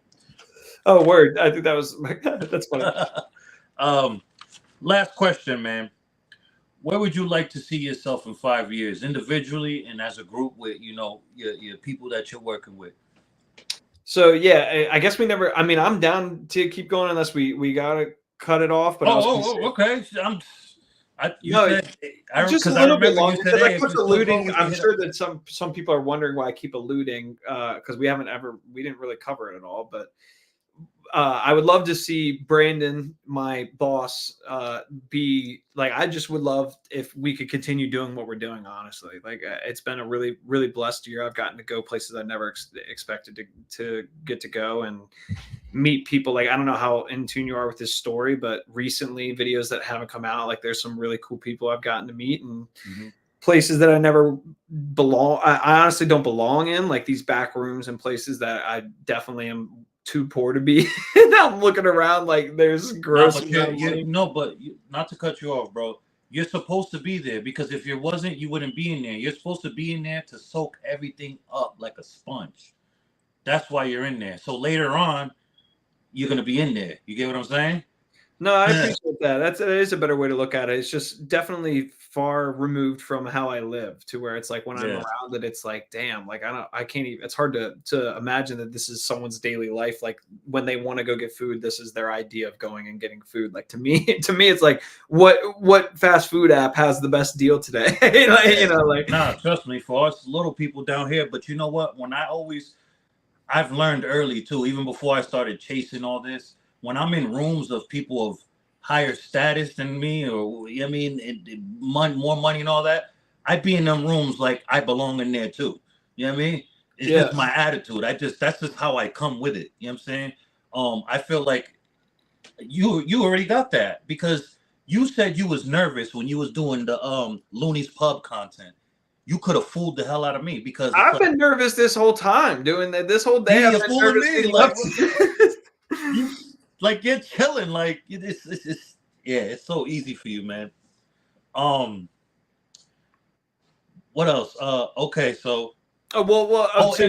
Oh, word. I think that was that's funny. Last question, man. Where would you like to see yourself in 5 years, individually and as a group with, your people that you're working with? So yeah, I guess we never. I mean, I'm down to keep going unless we gotta cut it off. But okay. I just a little bit longer because I put alluding. I'm sure that some people are wondering why I keep alluding because we didn't really cover it at all. But I would love to see Brandon, my boss, be like, I just would love if we could continue doing what we're doing. Honestly, like it's been a really, really blessed year. I've gotten to go places I never expected to get to go and meet people. Like, I don't know how in tune you are with this story, but recently videos that haven't come out, like there's some really cool people I've gotten to meet and places that I never belong. I honestly don't belong in, like these back rooms and places that I definitely am too poor to be. I'm looking around like there's gross. Not to cut you off, bro. You're supposed to be there because if you wasn't, you wouldn't be in there. You're supposed to be in there to soak everything up like a sponge. That's why you're in there. So later on, you're gonna be in there. You get what I'm saying? No, I appreciate that. That is a better way to look at it. It's just definitely far removed from how I live, to where it's like when I'm around it, it's like, damn, like I can't even. It's hard to imagine that this is someone's daily life. Like when they want to go get food, this is their idea of going and getting food. Like to me, it's like what fast food app has the best deal today? Nah, trust me, for us little people down here. But you know what? I've learned early too, even before I started chasing all this. When I'm in rooms of people of higher status than me, or more money and all that, I be in them rooms like I belong in there too. You know what I mean? It's just my attitude. That's just how I come with it. You know what I'm saying? I feel like you already got that because you said you was nervous when you was doing the Looney's Pub content. You could have fooled the hell out of me because I've been nervous this whole time doing that. This whole day, I've been nervous. Like you're chilling, like it's so easy for you, man. What else? Okay, so and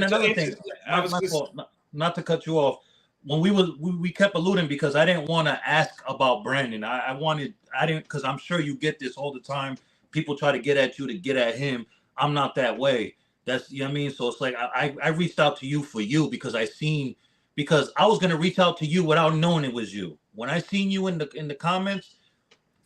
another thing, not to cut you off. When we kept alluding because I didn't want to ask about Brandon. I didn't because I'm sure you get this all the time. People try to get at you to get at him. I'm not that way. That's what I mean. So it's like I reached out to you for you because because I was gonna reach out to you without knowing it was you. When I seen you in the comments,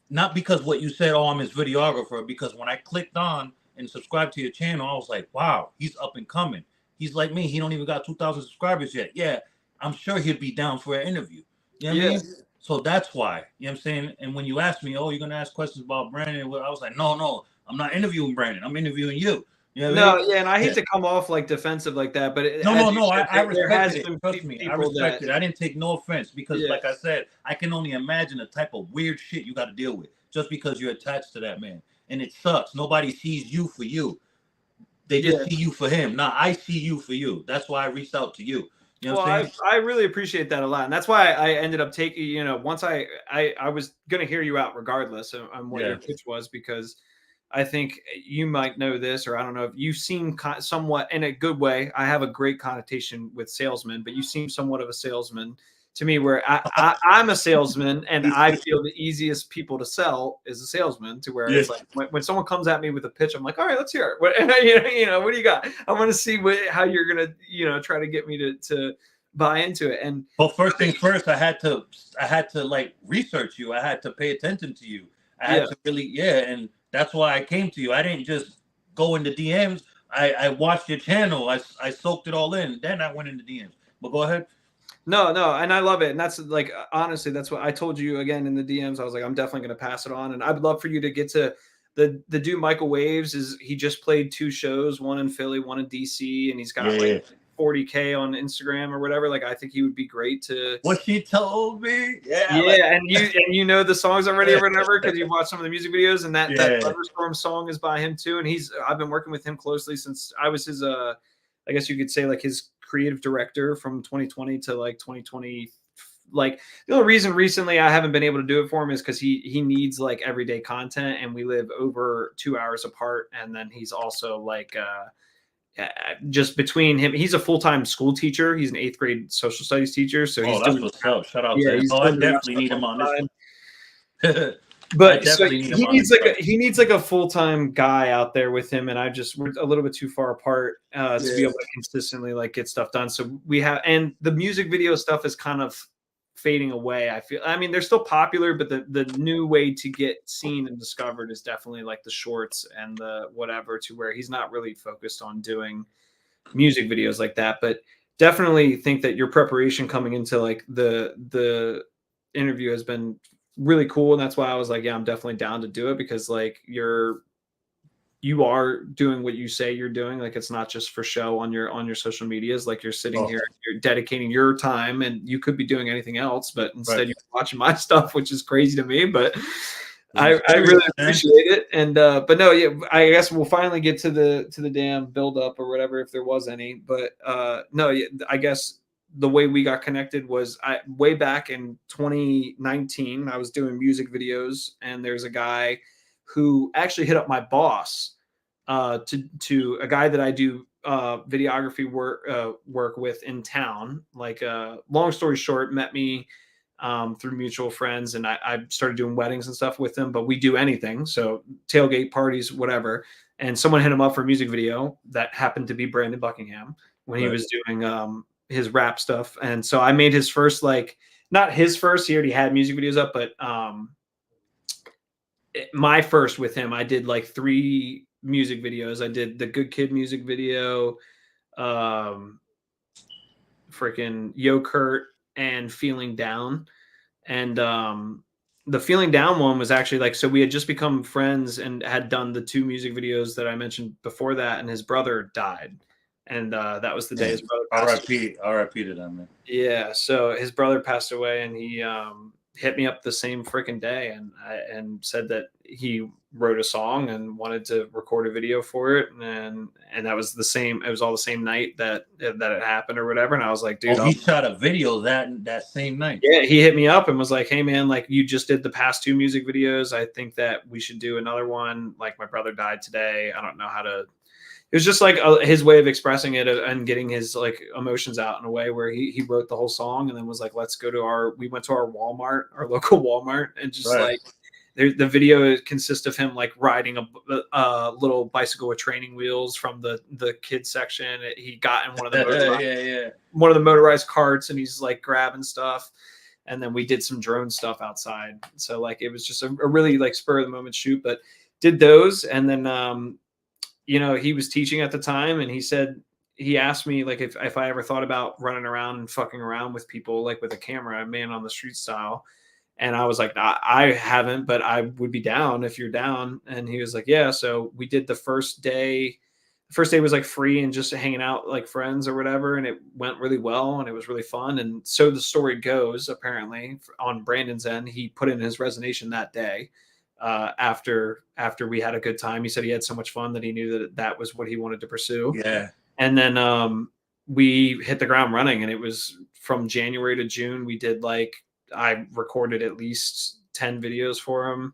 not because what you said, I'm his videographer, because when I clicked on and subscribed to your channel, I was like, wow, he's up and coming. He's like me. He don't even got 2,000 subscribers yet. Yeah, I'm sure he'd be down for an interview. You know what I mean? So that's why. You know what I'm saying? And when you ask me, oh, you're gonna ask questions about Brandon, I was like, no, I'm not interviewing Brandon. I'm interviewing you. You know what I mean? No, yeah, and I hate to come off like defensive like that, but No. said, I there has respected been it. Trust me, I people respected it. I didn't take no offense because, yeah. like I said, I can only imagine the type of weird shit you got to deal with just because you're attached to that man, and it sucks. Nobody sees you for you; they just see you for him. Nah, I see you for you. That's why I reached out to you. You know what I'm saying? I really appreciate that a lot, and that's why I ended up taking. You know, once I was gonna hear you out regardless on what your pitch was, because I think you might know this, or I don't know if you seem somewhat in a good way. I have a great connotation with salesmen, but you seem somewhat of a salesman to me, where I'm a salesman, and I feel the easiest people to sell is a salesman. To where it's like when someone comes at me with a pitch, I'm like, all right, let's hear it. What, you know, what do you got? I want to see how you're gonna, try to get me to buy into it. And well, first things first, I had to like research you. I had to pay attention to you. I had to really, and that's why I came to you. I didn't just go into DMs. I watched your channel. I soaked it all in. Then I went into DMs. But go ahead. No, and I love it. And that's like, honestly, that's what I told you again in the DMs. I was like, I'm definitely going to pass it on. And I'd love for you to get to the dude, Michael Waves, he just played 2 shows, one in Philly, one in DC. And he's got like 40K on Instagram or whatever. Like, I think he would be great to. What she told me. Yeah. And you know the songs already or whatever, because you've watched some of the music videos, and that Thunderstorm song is by him too. And I've been working with him closely since I was his, I guess you could say like his creative director from 2020 to like 2020. Like the only reason recently I haven't been able to do it for him is because he needs like everyday content, and we live over 2 hours apart. And then he's also like just between him, he's a full-time school teacher. He's an 8th grade social studies teacher. So he's doing what's up. Shout out to him. I definitely need him on this one. But so he needs like a full-time guy out there with him, and we're a little bit too far apart to be able to consistently like get stuff done. So and the music video stuff is kind of fading away. I mean, they're still popular, but the new way to get seen and discovered is definitely like the shorts and the whatever, to where he's not really focused on doing music videos like that. But definitely think that your preparation coming into like the interview has been really cool, and that's why I was like, yeah, I'm definitely down to do it, because like you are doing what you say you're doing. Like, it's not just for show on your social medias. Like, you're sitting here, you're dedicating your time, and you could be doing anything else, but instead you're watching my stuff, which is crazy to me. But I really appreciate it. And but no, yeah, I guess we'll finally get to the damn build up or whatever, if there was any. But no, yeah, I guess the way we got connected was way back in 2019. I was doing music videos, and there's a guy who actually hit up my boss to a guy that I do videography work with in town. Like, long story short, met me through mutual friends, and I started doing weddings and stuff with him. But we do anything, so tailgate parties, whatever. And someone hit him up for a music video that happened to be Brandon Buckingham when he was doing his rap stuff. And so I made his first, like, not his first, he already had music videos up, but my first with him, I did like 3 music videos. I did the Good Kid music video, freaking Yo Kurt, and Feeling Down. And the Feeling Down one was actually like, so we had just become friends and had done the 2 music videos that I mentioned before that, and his brother died. And that was the day his brother passed away. R.I.P. to them, man. Yeah, so his brother passed away, and he hit me up the same freaking day, and said that he wrote a song and wanted to record a video for it, and that was the same. It was all the same night that it happened or whatever. And I was like, dude, he shot a video that same night. Yeah, he hit me up and was like, hey man, like, you just did the past 2 music videos. I think that we should do another one. Like, my brother died today. I don't know how to. It was just like his way of expressing it and getting his like emotions out in a way where he wrote the whole song, and then was like, let's go to we went to our Walmart, our local Walmart, and just like the video consists of him like riding a little bicycle with training wheels from the kids section. He got in one of the one of the motorized carts, and he's like grabbing stuff. And then we did some drone stuff outside. So like, it was just a really like spur of the moment shoot, but did those. And then, he was teaching at the time, and he said he asked me like if I ever thought about running around and fucking around with people like with a camera, man on the street style. And I was like, I haven't, but I would be down if you're down. And he was like, yeah. So we did the first day. The first day was like free and just hanging out like friends or whatever. And it went really well and it was really fun. And so the story goes, apparently, on Brandon's end, he put in his resignation that day. After we had a good time, he said he had so much fun that he knew that that was what he wanted to pursue. Yeah. And then we hit the ground running, and it was from January to June. We did like, I recorded at least 10 videos for him.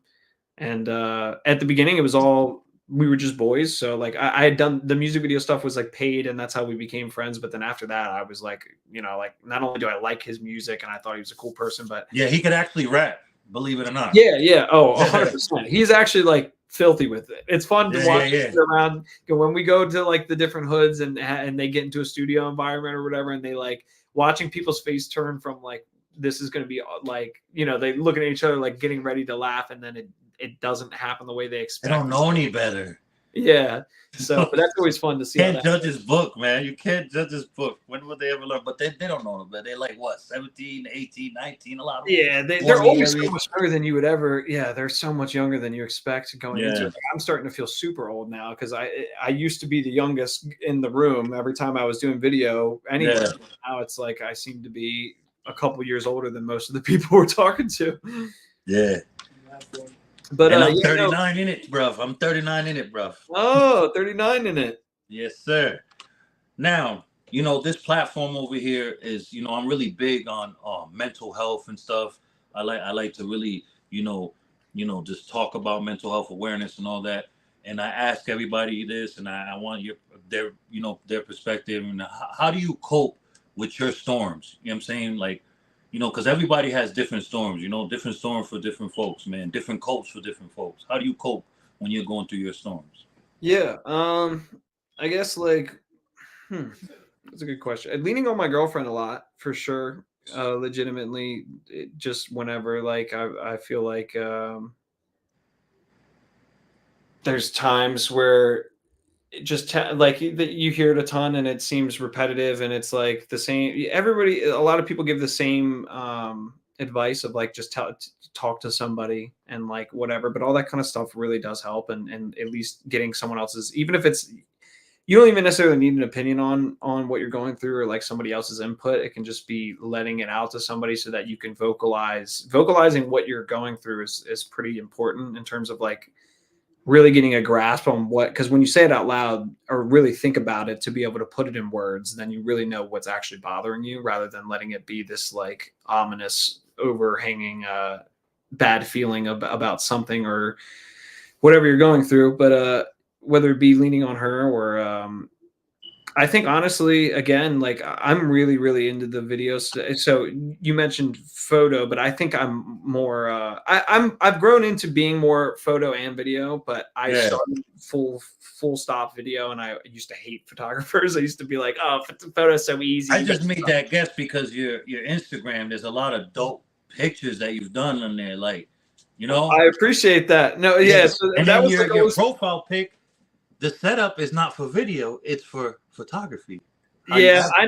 And at the beginning, it was all, we were just boys. So like I had done the music video stuff was like paid, and that's how we became friends. But then after that, I was like, you know, like not only do I like his music and I thought he was a cool person, but Yeah, he could actually rap, believe it or not. yeah. Oh, 100%. He's actually like filthy with it. It's fun to watch him around. When we go to like the different hoods and they get into a studio environment or whatever, and they like watching people's face turn from like, this is going to be like, you know, they looking at each other like getting ready to laugh, and then it doesn't happen the way they expect. They don't know any better. Yeah. So, but that's always fun to see. Can't judge his book, man. You can't judge his book. When would they ever learn? But they don't know better. They're like, what, 17, 18, 19, a lot of them. Yeah, they're always so much younger than you would ever. Yeah, they're so much younger than you expect going into it. I'm starting to feel super old now because I used to be the youngest in the room every time I was doing video. Anyway, now it's like I seem to be a couple years older than most of the people we're talking to. Yeah. But and I'm 39 in it, bruv. I'm 39 in it, bruv. Oh, 39 in it. Yes, sir. Now, you know, this platform over here is, you know, I'm really big on mental health and stuff. I like to really, you know, just talk about mental health awareness and all that. And I ask everybody this, and I want their perspective. And how do you cope with your storms? You know what I'm saying? Like, you know, because everybody has different storms, you know, different storms for different folks, man, different copes for different folks. How do you cope when you're going through your storms? Yeah. I guess like, that's a good question. Leaning on my girlfriend a lot for sure. Legitimately, just whenever like I feel like there's times where it just like you hear it a ton and it seems repetitive and it's like the same. Everybody, a lot of people give the same advice of like just talk to somebody and like whatever, but all that kind of stuff really does help. And at least getting someone else's, even if it's, you don't even necessarily need an opinion on what you're going through or like somebody else's input. It can just be letting it out to somebody so that you can vocalizing what you're going through is pretty important in terms of like really getting a grasp on what, because when you say it out loud or really think about it to be able to put it in words, then you really know what's actually bothering you rather than letting it be this like ominous overhanging bad feeling about something or whatever you're going through. But whether it be leaning on her or I think honestly, again, like I'm really, really into the videos. So you mentioned photo, but I think I'm more. I've grown into being more photo and video. But I started full stop video, and I used to hate photographers. I used to be like, oh, photo's so easy. I just made that guess because your Instagram, there's a lot of dope pictures that you've done on there, like, you know. I appreciate that. No, yeah. So and that then was your profile pic. The setup is not for video; it's for photography. Yeah, I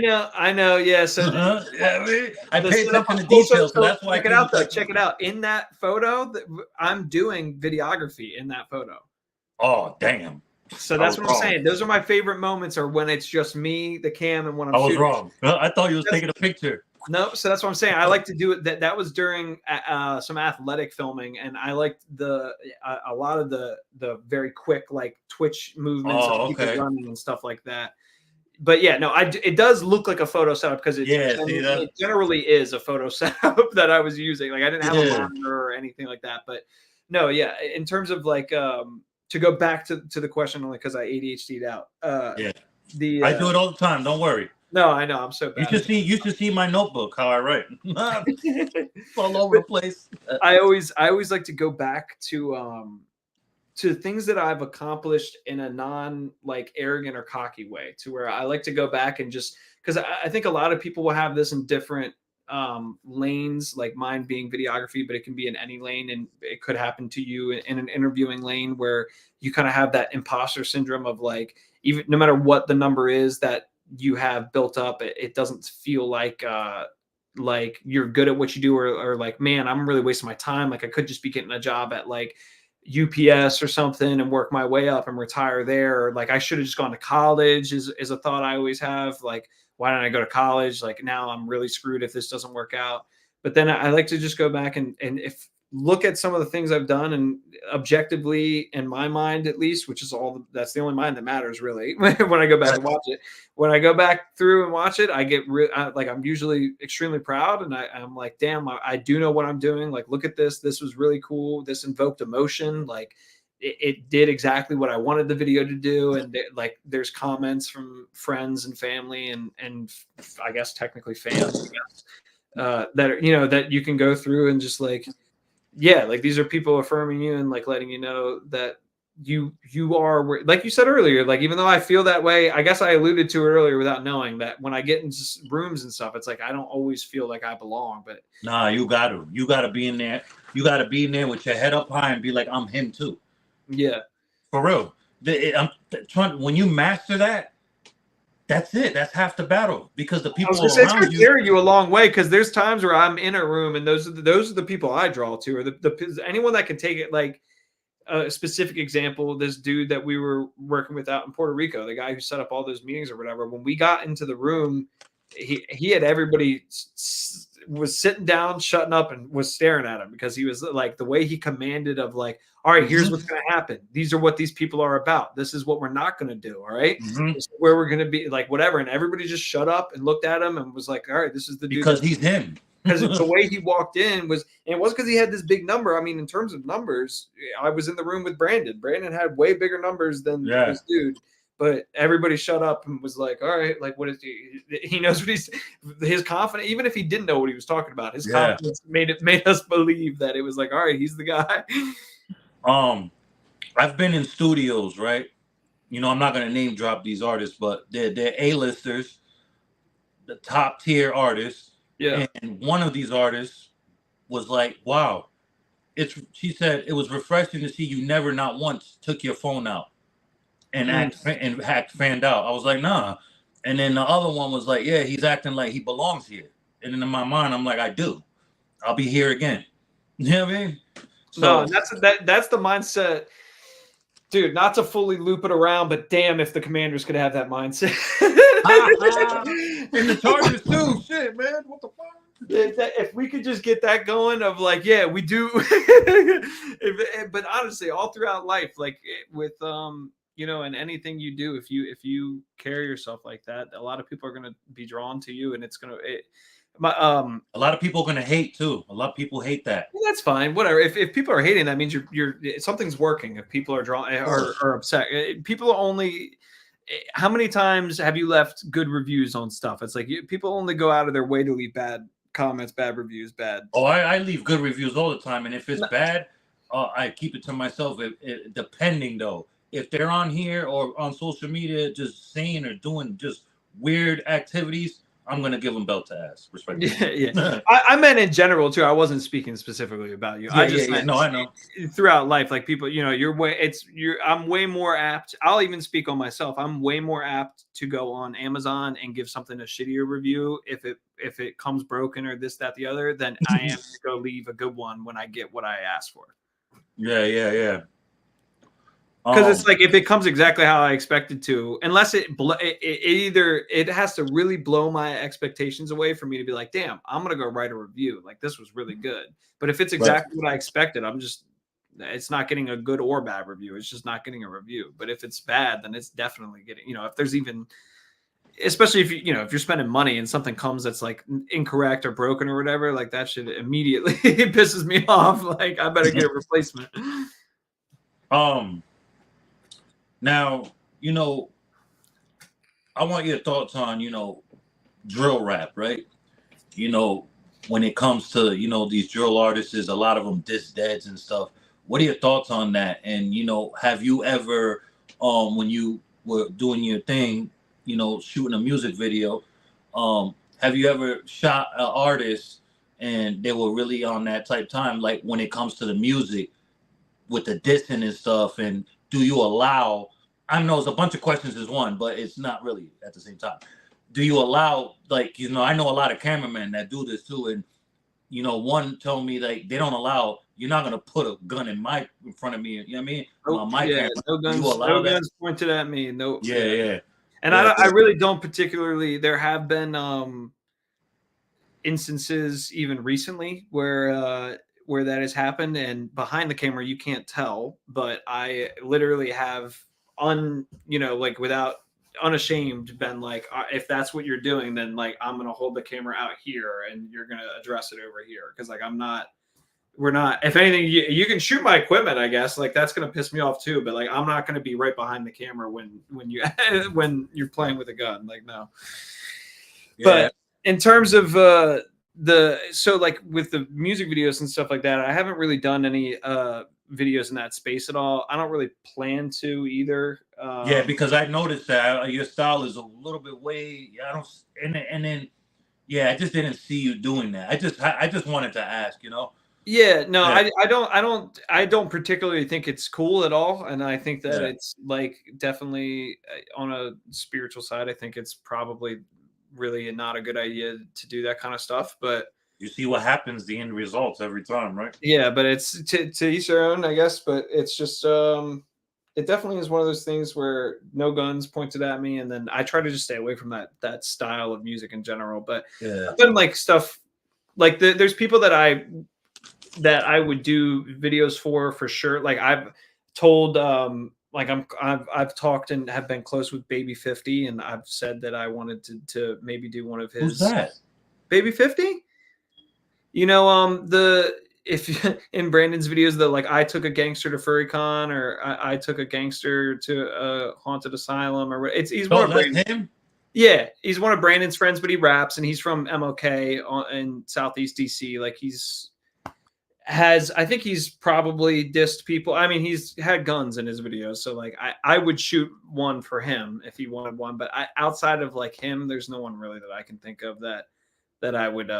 know. Yeah, so I pay attention to details, so that's why. Check it out, though. Check it out. In that photo, I'm doing videography in that photo. Oh, damn! So that's what I'm saying. Those are my favorite moments, are when it's just me, the cam, and when I'm shooting. I was wrong. I thought you was taking a picture. No, so that's what I'm saying. I like to do it. That was during some athletic filming, and I liked a lot of the very quick like twitch movements of people running and stuff like that. But yeah, no, it does look like a photo setup because it generally is a photo setup that I was using. Like I didn't have a monitor or anything like that. But no, yeah, in terms of like to go back to the question, only because I ADHD'd out. I do it all the time. Don't worry. No, I know. I'm so bad. You should see my notebook, how I write. It's all over the place. I always like to go back to things that I've accomplished in a non like arrogant or cocky way, to where I like to go back and just, because I think a lot of people will have this in different lanes, like mine being videography, but it can be in any lane, and it could happen to you in an interviewing lane where you kind of have that imposter syndrome of like, even no matter what the number is, that you have built up. It doesn't feel like you're good at what you do, or like, man, I'm really wasting my time. Like I could just be getting a job at like UPS or something and work my way up and retire there. Or like I should have just gone to college is a thought I always have. Like, why didn't I go to college? Like now I'm really screwed if this doesn't work out. But then I like to just go back and if look at some of the things I've done, and objectively, in my mind at least, which is that's the only mind that matters really when I go back and watch it. When I go back through and watch it, I get like I'm usually extremely proud, and I'm like, damn, I do know what I'm doing. Like, look at this. This was really cool. This invoked emotion. Like, it did exactly what I wanted the video to do. And like, there's comments from friends and family and I guess technically fans, that are, that you can go through and just like, yeah, like these are people affirming you and like letting you know that you are, like you said earlier, like even though I feel that way, I guess I alluded to it earlier without knowing that when I get into rooms and stuff, it's like I don't always feel like I belong. But nah, you gotta be in there. You gotta be in there with your head up high and be like, I'm him too. Yeah, for real. I'm trying, when you master that, that's it. That's half the battle, because the people around it's gonna carry you a long way. Because there's times where I'm in a room and those are the people I draw to, or the anyone that can take it. Like a specific example, this dude that we were working with out in Puerto Rico, the guy who set up all those meetings or whatever. When we got into the room, he had everybody was sitting down, shutting up, and was staring at him, because he was like, the way he commanded of like, all right, here's what's going to happen. These are what these people are about. This is what we're not going to do. All right. This is where we're going to be, like, whatever. And everybody just shut up and looked at him and was like, all right, this is the dude. Because he's him. Because the way he walked in was, and it wasn't because he had this big number. I mean, in terms of numbers, I was in the room with Brandon. Brandon had way bigger numbers than this dude. But everybody shut up and was like, all right, like, what is he knows what his confidence, even if he didn't know what he was talking about, his confidence made us believe that it was like, all right, he's the guy. I've been in studios, right? I'm not going to name drop these artists, but they're A-listers, the top tier artists. Yeah. And one of these artists was like, wow, she said it was refreshing to see you never not once took your phone out and act fanned out. I was like, nah. And then the other one was like, yeah, he's acting like he belongs here. And then in my mind, I'm like, I do. I'll be here again. You know what I mean? So, no, that's the mindset, dude. Not to fully loop it around, but damn, if the Commanders could have that mindset. And the Chargers too. Shit, man. What the fuck? If we could just get that going of like, yeah, we do. But honestly, all throughout life, like with and anything you do, if you carry yourself like that, a lot of people are gonna be drawn to you, and it's gonna. A lot of people are gonna hate too. A lot of people hate that. Well, that's fine. Whatever. If people are hating, that means you're something's working. If people are drawn or upset, people are only. How many times have you left good reviews on stuff? It's like people only go out of their way to leave bad comments, bad reviews, bad. Oh, I leave good reviews all the time, and if it's bad, I keep it to myself. Depending though, if they're on here or on social media just saying or doing just weird activities, I'm gonna give them belt to ass. Respect. Yeah. I meant in general too. I wasn't speaking specifically about you. No, I know. Throughout life, like people, I'm way more apt. I'll even speak on myself. I'm way more apt to go on Amazon and give something a shittier review if it comes broken or this, that, the other, than I am to go leave a good one when I get what I asked for. Yeah. Because it's like, if it comes exactly how I expected to, unless it has to really blow my expectations away for me to be like, damn, I'm gonna go write a review. Like, this was really good. But if it's exactly what I expected, it's not getting a good or bad review. It's just not getting a review. But if it's bad, then it's definitely getting. If there's even, especially if if you're spending money and something comes that's like incorrect or broken or whatever, like that shit immediately it pisses me off. Like, I better get a replacement. Now, I want your thoughts on, drill rap, right? When it comes to, these drill artists, a lot of them diss deads and stuff. What are your thoughts on that? And, have you ever, when you were doing your thing, shooting a music video, have you ever shot an artist and they were really on that type time, like when it comes to the music with the dissing and stuff, and do you allow, I know it's a bunch of questions is one, but it's not really at the same time. do you allow, like, I know a lot of cameramen that do this too, and one told me like they don't allow. You're not gonna put a gun in front of me. You know what I mean? Oh On my yeah, camera, do you no allow that? guns pointed at me. No, Yeah, yeah. yeah, And yeah, I really don't particularly. There have been instances even recently where that has happened, and behind the camera you can't tell, but I literally have like without unashamed been like, if that's what you're doing, then like I'm gonna hold the camera out here and you're gonna address it over here, because like I'm not we're not, if anything, you can shoot my equipment, I guess, like that's gonna piss me off too, but like I'm not gonna be right behind the camera when you when you're playing with a gun, like no. yeah. But in terms of so like with the music videos and stuff like that, I haven't really done any videos in that space at all. I don't really plan to either. Yeah, because I noticed that your style is a little bit way. I don't, and then yeah, I just didn't see you doing that. I just wanted to ask. Yeah, no, Yeah, I don't particularly think it's cool at all, and I think that yeah. it's like definitely on a spiritual side, I think it's probably really not a good idea to do that kind of stuff. But You see what happens, the end results every time, right? yeah, but it's to each their own, I guess. But it's just it definitely is one of those things where no guns pointed at me, and then I try to just stay away from that style of music in general. But Yeah. I've done like stuff like there's people that I would do videos for sure. Like I've told like I've talked and have been close with Baby 50, and I've said that I wanted to maybe do one of Who's his that? Baby 50. The if in Brandon's videos, that like I took a gangster to FurryCon, or I took a gangster to a haunted asylum, or what. He's one Oh, of that's Brandon's. him. Yeah, he's one of Brandon's friends, but he raps, and he's from MLK in Southeast DC. Like I think he's probably dissed people. I mean, he's had guns in his videos, so like I would shoot one for him if he wanted one. But outside of like him, there's no one really that I can think of that I would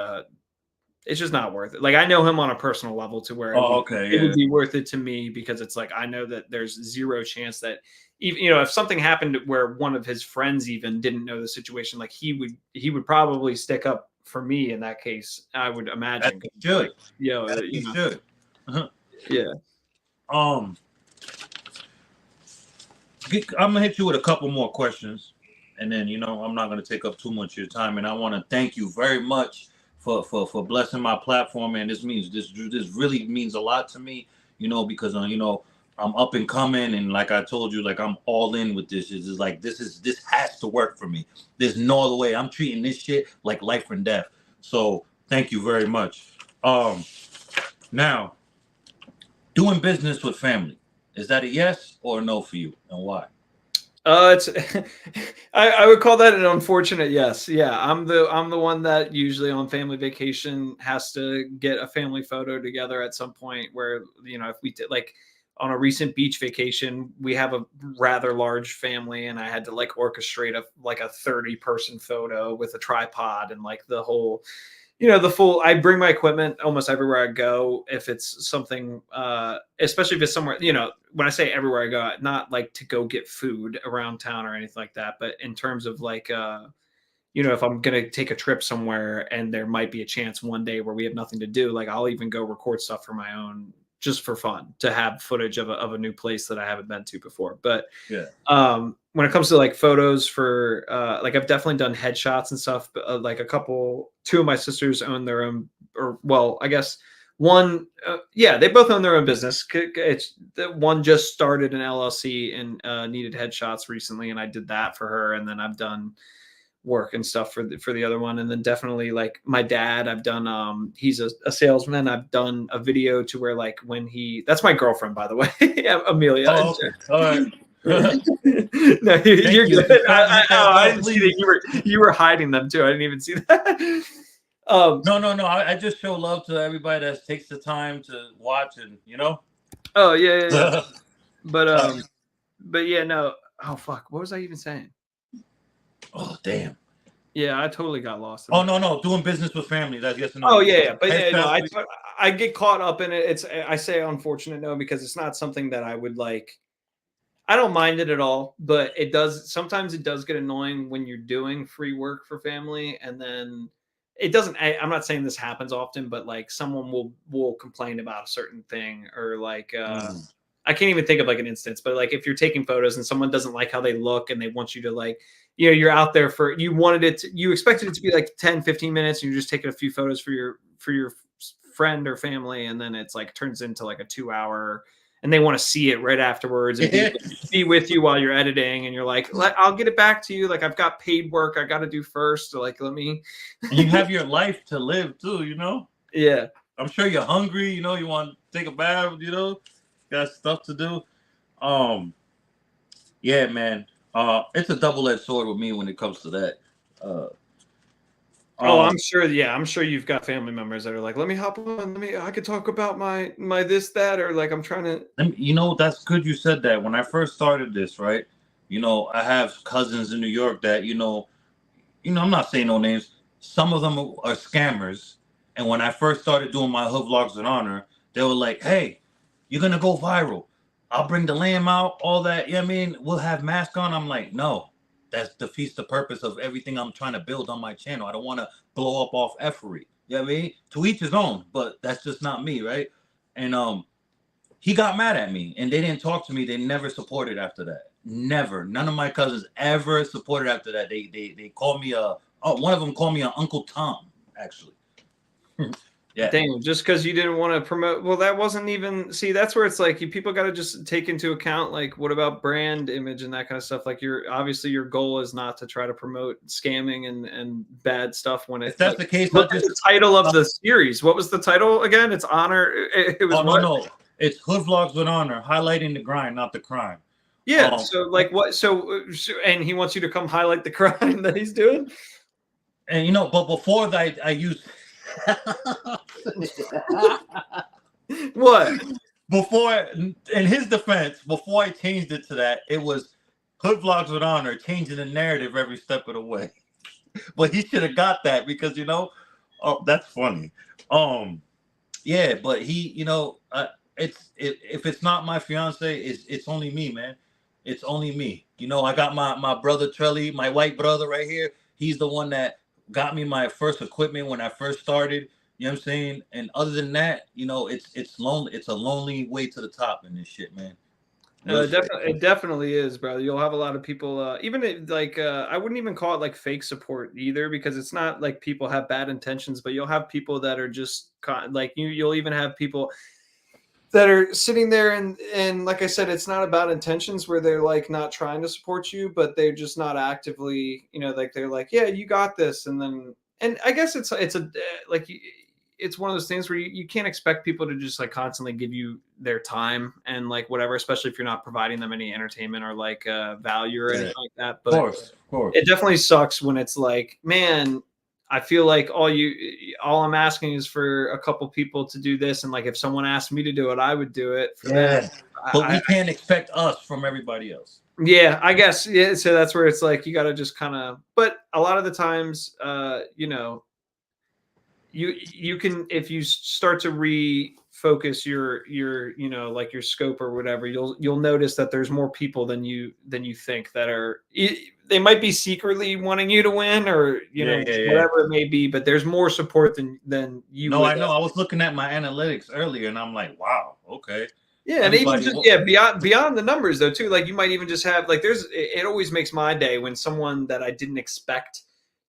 it's just not worth it. Like I know him on a personal level to where Oh, okay, it would yeah. be worth it to me, because it's like I know that there's zero chance that even if something happened where one of his friends even didn't know the situation, like he would probably stick up for me in that case. I would imagine. As he should. Like, As he should. yeah. I'm gonna hit you with a couple more questions, and then I'm not gonna take up too much of your time. And I want to thank you very much for blessing my platform, and this really means a lot to me. Because I'm up and coming, and like I told you, like I'm all in with this. It's just like this has to work for me. There's no other way. I'm treating this shit like life and death. So thank you very much. Now, doing business with family, is that a yes or a no for you, and why? It's I would call that an unfortunate yes. Yeah, I'm the one that usually on family vacation has to get a family photo together at some point, where if we did like on a recent beach vacation, we have a rather large family, and I had to like orchestrate a 30-person photo with a tripod and like the whole the full. I bring my equipment almost everywhere I go. If it's something especially if it's somewhere, when I say everywhere I go, not like to go get food around town or anything like that, but in terms of like if I'm gonna take a trip somewhere and there might be a chance one day where we have nothing to do, like I'll even go record stuff for my own, just for fun, to have footage of a new place that I haven't been to before. But Yeah. When it comes to like photos for like I've definitely done headshots and stuff, but like two of my sisters own their own, or well, I guess one, yeah, they both own their own business. It's the one just started an LLC and needed headshots recently, and I did that for her. And then I've done work and stuff for the other one. And then definitely like my dad, I've done he's a salesman. I've done a video to where like that's my girlfriend, by the way. Yeah, Amelia. Oh, okay. All right. No, you're you. good. I didn't see that you were hiding them too. I didn't even see that. No. I just show love to everybody that takes the time to watch, and Oh yeah. But yeah, no. Oh fuck. What was I even saying? Oh damn. Yeah, I totally got lost. Oh no, doing business with family. That's yes or no. Oh yeah. But yeah, no, I get caught up in it. I say unfortunate no, because it's not something that I would like. I don't mind it at all, but sometimes it does get annoying when you're doing free work for family and then it doesn't. I'm not saying this happens often, but like someone will complain about a certain thing or like Mm. I can't even think of like an instance, but like if you're taking photos and someone doesn't like how they look and they want you to like, you're out there for, you expected it to be like 10, 15 minutes and you're just taking a few photos for your friend or family. And then it's like turns into like a 2 hour and they want to see it right afterwards and be with you while you're editing. And you're like, I'll get it back to you. Like I've got paid work I got to do first. So like, let me, You have your life to live too, you know? yeah. I'm sure you're hungry, you know, you want to take a bath, you know, got stuff to do. Yeah, man. It's a double-edged sword with me when it comes to that. Uh, Oh, um, I'm sure. Yeah, I'm sure you've got family members that are like, "Let me hop on. I could talk about my this that," or like, "I'm trying to." you know, that's good you said that. When I first started this, right? You know, I have cousins in New York that, I'm not saying no names. Some of them are scammers. And when I first started doing my hood vlogs in honor, they were like, "Hey, you're gonna go viral. I'll bring the lamb out, all that. Yeah, I mean, we'll have mask on." I'm like, no, that defeats the purpose of everything I'm trying to build on my channel. I don't want to blow up off effery. You know what I mean? To each his own, but that's just not me, right? And he got mad at me and they didn't talk to me. They never supported after that. Never. None of my cousins ever supported after that. They called me one of them called me Uncle Tom, actually. Yeah. Dang, just because you didn't want to promote. Well, that wasn't even. See, that's where it's like people got to just take into account like what about brand image and that kind of stuff. Like obviously your goal is not to try to promote scamming and bad stuff when If it that's like. the case, I'll Look at just the title of the series. What was the title again? It's Honor. It was oh no what? no. It's Hood Vlogs with Honor, highlighting the grind, not the crime. Yeah. Um So like what? And he wants you to come highlight the crime that he's doing. and but before that I used What? before, in his defense, before I changed it to that, it was Hood Vlogs with Honor, changing the narrative every step of the way. But he should have got that because oh, that's funny. Yeah, but he, if it's not my fiance, it's only me, man. It's only me. I got my brother Trelly, my white brother right here. He's the one that got me my first equipment when I first started. You know what I'm saying? And other than that, it's lonely. It's a lonely way to the top in this shit, man. Real shit. It definitely is, bro. You'll have a lot of people, I wouldn't even call it like fake support either, because it's not like people have bad intentions, but you'll have people that are just like you'll even have people that are sitting there and like I said, it's not about intentions where they're like not trying to support you, but they're just not actively, like they're like, yeah, you got this. And I guess it's a like it's one of those things where you can't expect people to just like constantly give you their time and like whatever, especially if you're not providing them any entertainment or like value or Yeah, anything like that. of But course, of course. it definitely sucks when it's like, man, I feel like all I'm asking is for a couple people to do this, and like if someone asked me to do it, I would do it for them. Yeah, but we can't expect us from everybody else. Yeah, I guess. Yeah, so that's where it's like you got to just kind of. But a lot of the times, you can, if you start to refocus your like your scope or whatever, you'll notice that there's more people than you think that are, they might be secretly wanting you to win, or Yeah, yeah, yeah. whatever it may be, but there's more support than you No, would I know. I was looking at my analytics earlier, and I'm like, wow, okay. yeah, and even Everybody, just beyond the numbers though too. Like you might even just have like it always makes my day when someone that I didn't expect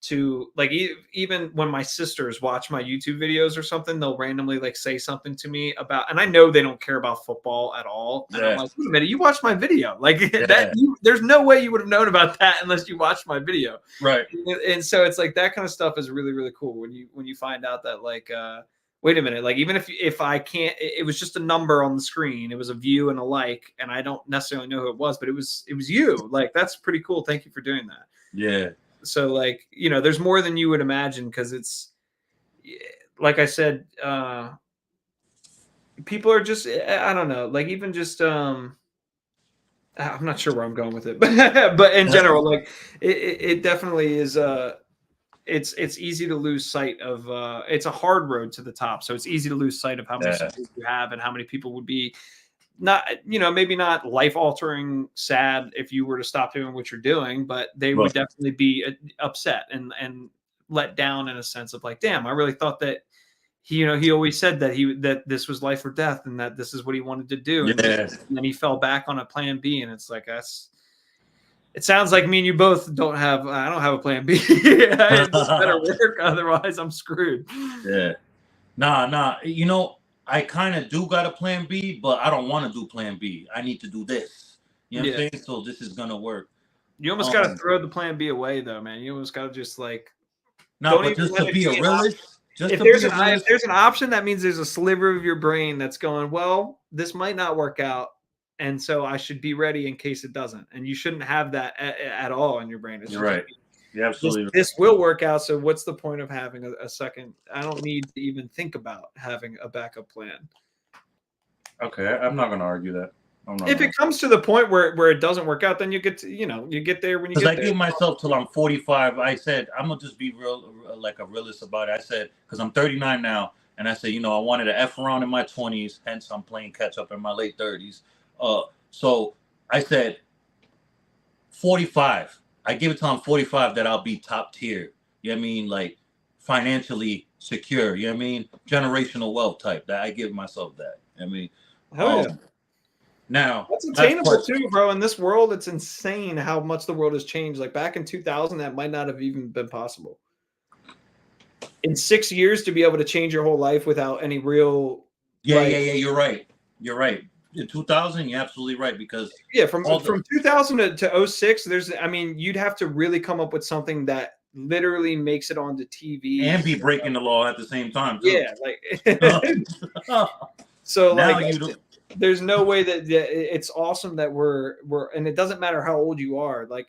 to like even when my sisters watch my YouTube videos or something, they'll randomly like say something to me about, and I know they don't care about football at all, and I'm yeah, like, wait a minute, you watched my video, like yeah, there's no way you would have known about that unless you watched my video, right. and so it's like that kind of stuff is really really cool when you find out that like wait a minute, like even if I can't, it was just a number on the screen, it was a view and a like, and I don't necessarily know who it was, but it was you, like that's pretty cool, thank you for doing that. Yeah, So like there's more than you would imagine, because it's like I said, people are just, I don't know, like even just I'm not sure where I'm going with it, but in general, like it definitely is it's easy to lose sight of it's a hard road to the top, so it's easy to lose sight of how many yeah, support you have and how many people would be not, maybe not life altering sad if you were to stop doing what you're doing, but they would Right. definitely be upset and let down in a sense of like, damn, I really thought that he always said that this was life or death and that this is what he wanted to do. And Yeah. then he fell back on a plan B. And it's like, it sounds like me and you both I don't have a plan B. This better work. Otherwise I'm screwed. Yeah. Nah. I kind of do got a plan B, but I don't want to do plan B. I need to do this. You know what I'm saying? So this is gonna work. You almost got to throw the plan B away, though, man. You almost got to just like. No, but just to be a realist. If there's an option, that means there's a sliver of your brain that's going, well, this might not work out, and so I should be ready in case it doesn't. And you shouldn't have that at all in your brain. You're right. You're absolutely right. This will work out. So what's the point of having a second? I don't need to even think about having a backup plan. Okay, I'm not going to argue that. If it comes to the point where it doesn't work out, then you get to, you get there when you get there. Because I give myself till I'm 45. I said, I'm going to just be real, like a realist about it. I said, because I'm 39 now, and I said, I wanted to F around in my 20s, hence I'm playing catch up in my late 30s. So I said, 45. I give it till I'm 45 that I'll be top tier. You know what I mean? Like financially secure. You know what I mean? Generational wealth type. That I give myself that. I mean, yeah. Now that's attainable too, bro. In this world, it's insane how much the world has changed. Like back in 2000, that might not have even been possible. In 6 years, to be able to change your whole life without any real. Yeah. You're right. In 2000, you're absolutely right, because from 2000 to 06, you'd have to really come up with something that literally makes it onto TV and be breaking the law at the same time too. Yeah, like so now like there's no way that it's awesome that we're and it doesn't matter how old you are. Like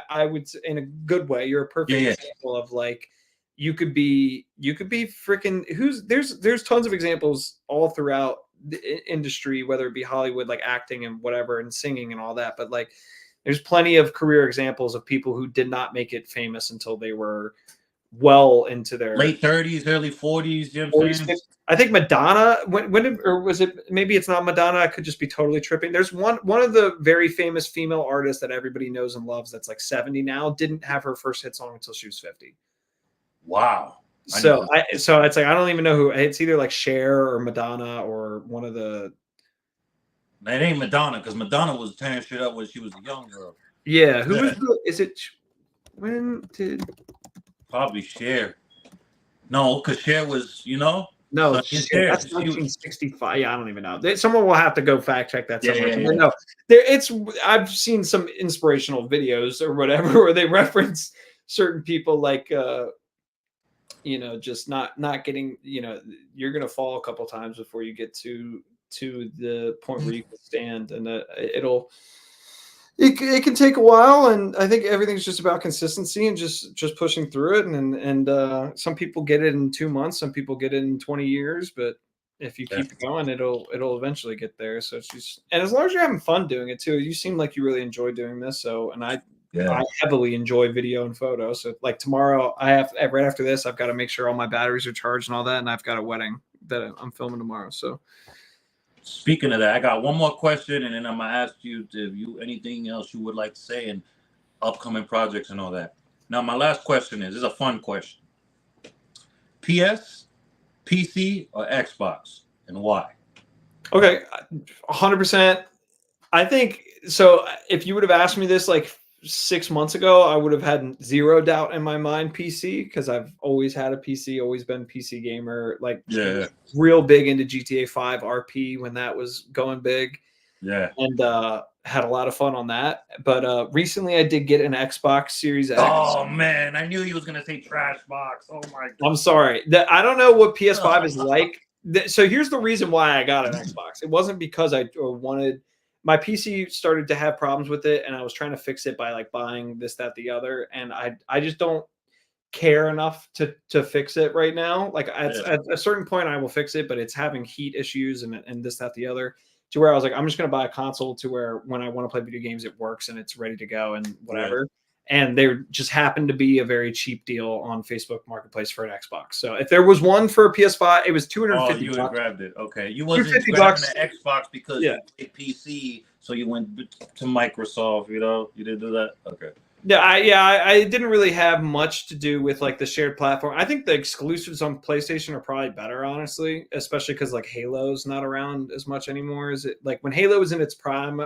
I would say in a good way, you're a perfect example of like you could be freaking there's tons of examples all throughout the industry, whether it be Hollywood, like acting and whatever and singing and all that, but like there's plenty of career examples of people who did not make it famous until they were well into their late 30s, early 40s. You know what I'm saying? I think Madonna, or was it, maybe it's not Madonna, I could just be totally tripping. There's one of the very famous female artists that everybody knows and loves that's like 70 now, didn't have her first hit song until she was 50. Wow. So it's like I don't even know who. It's either like Cher or Madonna or one of the. It ain't Madonna, because Madonna was tearing shit up when she was a young girl. Yeah, who is is it? When did? Probably Cher. No, because Cher was, No, that's 1965. Yeah, I don't even know. Someone will have to go fact check that somewhere. Yeah. No, I've seen some inspirational videos or whatever where they reference certain people like. Just not getting, you're going to fall a couple times before you get to the point where you can stand, and it can take a while. And I think everything's just about consistency and just pushing through it. And some people get it in 2 months, some people get it in 20 years, but if you keep going, it'll eventually get there. So it's just, and as long as you're having fun doing it too, you seem like you really enjoy doing this. So, and I heavily enjoy video and photo. So like tomorrow right after this, I've got to make sure all my batteries are charged and all that. And I've got a wedding that I'm filming tomorrow. So speaking of that, I got one more question, and then I'm going to ask you anything else you would like to say and upcoming projects and all that. Now, my last question is a fun question. PS, PC, or Xbox, and why? Okay. 100%. I think so. If you would have asked me this like 6 months ago, I would have had zero doubt in my mind PC, because I've always had a PC, always been PC gamer, like real big into GTA 5 RP when that was going big. Yeah. And had a lot of fun on that. But recently I did get an Xbox Series X. Oh man, I knew he was gonna say trash box. Oh my God. I'm sorry. I don't know what PS5 is like. So here's the reason why I got an Xbox. It wasn't because I wanted. My PC started to have problems with it, and I was trying to fix it by like buying this, that, the other, and I just don't care enough to fix it right now. Like at a certain point, I will fix it, but it's having heat issues and this, that, the other, to where I was like, I'm just going to buy a console to where when I want to play video games, it works and it's ready to go and whatever. and there just happened to be a very cheap deal on Facebook Marketplace for an Xbox. So if there was one for a PS5, it was Oh, $250. you had grabbed it. Okay, you wasn't 250 grabbing bucks. the Xbox because Yeah. you played PC, so you went to Microsoft. You know, you didn't do that. Okay. I didn't really have much to do with like the shared platform. I think the exclusives on PlayStation are probably better, honestly, especially because like Halo's not around as much anymore. Is it like when Halo was in its prime?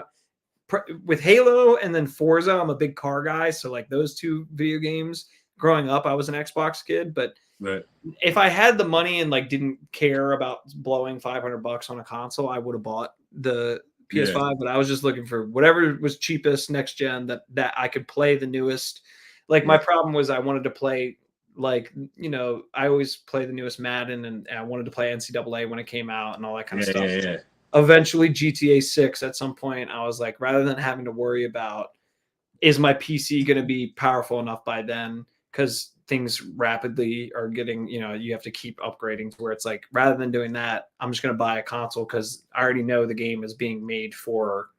With Halo and then Forza, I'm a big car guy, so like those two video games. Growing up, I was an Xbox kid, but Right. if I had the money and like didn't care about blowing $500 on a console, I would have bought the PS5. Yeah. But I was just looking for whatever was cheapest next gen that I could play the newest. Like my problem was I wanted to play like I always play the newest Madden and I wanted to play NCAA when it came out and all that kind of stuff. Yeah. Eventually GTA 6 at some point, I was like, rather than having to worry about is my PC going to be powerful enough by then, because things rapidly are getting, you have to keep upgrading to where it's like, rather than doing that, I'm just going to buy a console because I already know the game is being made for,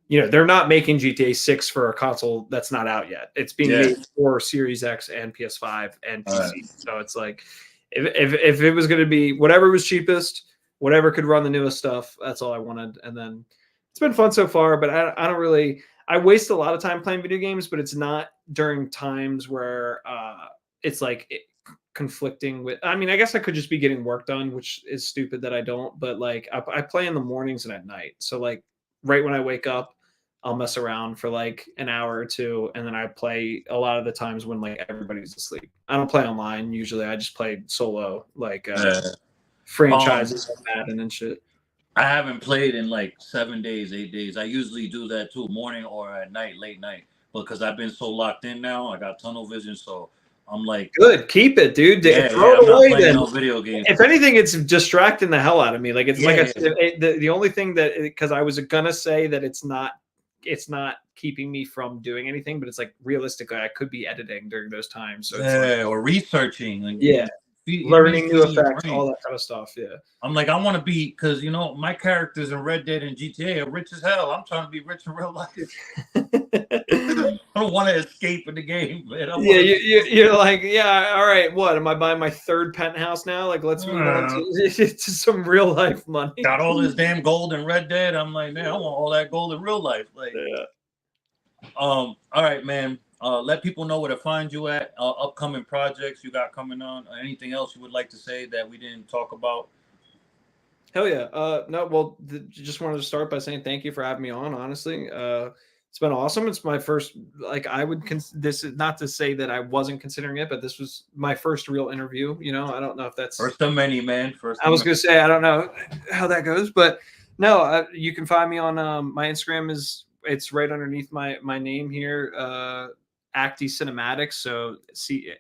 they're not making GTA 6 for a console that's not out yet. It's being made for Series X and PS5 and PC. Right. So it's like, if it was going to be whatever was cheapest, whatever could run the newest stuff, that's all I wanted. And then it's been fun so far, but I don't really, I waste a lot of time playing video games, but it's not during times where it's like conflicting with, I mean, I guess I could just be getting work done, which is stupid that I don't, but like I play in the mornings and at night. So like right when I wake up, I'll mess around for like an hour or two. And then I play a lot of the times when like everybody's asleep. I don't play online. Usually I just play solo, like franchises like Madden and shit. I haven't played in like 7 days, 8 days. I usually do that too, morning or at night, late night. Because I've been so locked in now, I got tunnel vision, so I'm like, good, keep it, dude. Yeah, throw I'm it away. Not playing then. No video games. If anything, it's distracting the hell out of me. Like it's the only thing that, because I was gonna say that it's not keeping me from doing anything, but it's like realistically, I could be editing during those times. So it's or researching. Learning new effects, all that kind of stuff. Yeah. I'm like, I want to be, because my characters in Red Dead and GTA are rich as hell. I'm trying to be rich in real life. I don't want to escape in the game, man. You're like, yeah, all right. What am I buying my third penthouse now? Like, let's move on to some real life money. Got all this damn gold in Red Dead. I'm like, man, I want all that gold in real life. Like, all right, man. Let people know where to find you at, upcoming projects you got coming on, anything else you would like to say that we didn't talk about. Hell yeah. No, well, just wanted to start by saying thank you for having me on, honestly. It's been awesome. It's my first, like, this is not to say that I wasn't considering it, but this was my first real interview. I don't know if that's first of many, man. I was going to say, I don't know how that goes, but no, you can find me on, my Instagram it's right underneath my name here. Acti Cinematics, so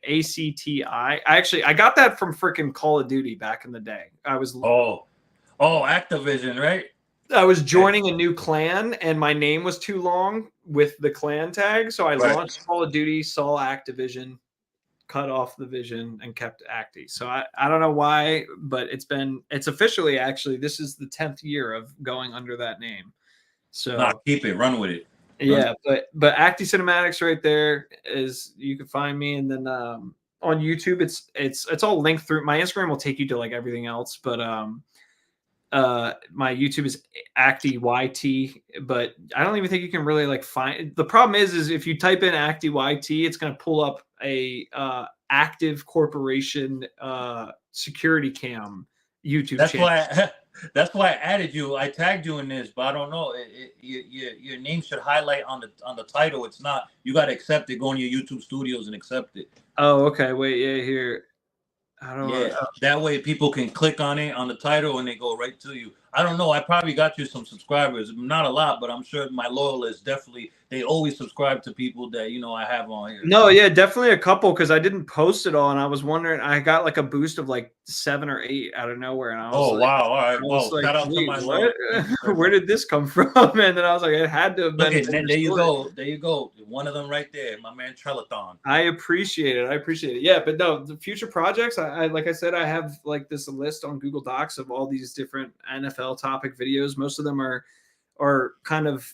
ACTI. I got that from freaking Call of Duty back in the day. I was Activision, right? I was joining a new clan and my name was too long with the clan tag, so I launched Call of Duty, saw Activision, cut off the vision, and kept Acti. So I don't know why, but it's officially, actually, this is the 10th year of going under that name. So keep it, run with it. Yeah, but Acti Cinematics right there is, you can find me, and then on YouTube it's all linked through. My Instagram will take you to like everything else, but my YouTube is Acti YT, but I don't even think you can really like find. The problem is if you type in Acti YT, it's going to pull up a active corporation security cam YouTube channel. That's why I added you. I tagged you in this, but I don't know. Your name should highlight on the title. It's not. You got to accept it. Go on your YouTube studios and accept it. Oh, okay. Wait, yeah, here. I don't know. That way people can click on it on the title and they go right to you. I don't know. I probably got you some subscribers. Not a lot, but I'm sure my loyalists definitely, they always subscribe to people that, I have on here. No, yeah, definitely a couple, because I didn't post it all. And I was wondering, I got like a boost of like 7 or 8 out of nowhere. And I was wow. All right. Well, shout out to my where did this come from? And then I was like, it had to have been. There you go. There you go. One of them right there. My man Trelathon. I appreciate it. Yeah, but no, the future projects, I like I said, I have like this list on Google Docs of all these different NFL topic videos. Most of them are kind of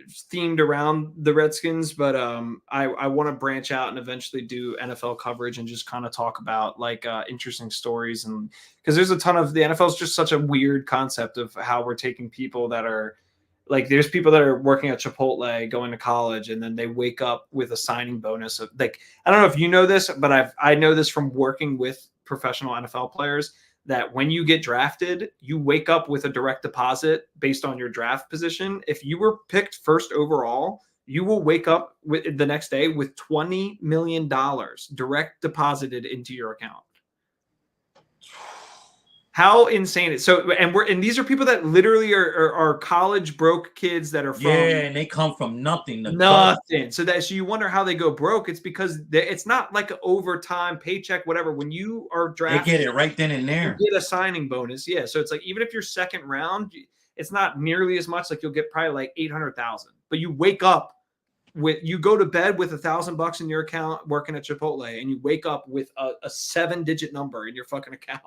themed around the Redskins, but I want to branch out and eventually do NFL coverage and just kind of talk about like interesting stories, and because there's a ton of the NFL is just such a weird concept of how we're taking people that are like there's people that are working at Chipotle going to college and then they wake up with a signing bonus of like I don't know if you know this, but I know this from working with professional NFL players that when you get drafted, you wake up with a direct deposit based on your draft position. If you were picked first overall, you will wake up with the next day with $20 million direct deposited into your account. How insane is so? And these are people that literally are college broke kids that are from and they come from nothing. Nothing. So you wonder how they go broke. It's because it's not like an overtime paycheck, whatever. When you are drafted, they get it right then and there. You get a signing bonus. Yeah. So it's like even if you're second round, it's not nearly as much. Like you'll get probably like 800,000. But you wake up you go to bed with $1,000 in your account working at Chipotle, and you wake up with a 7-digit number in your fucking account.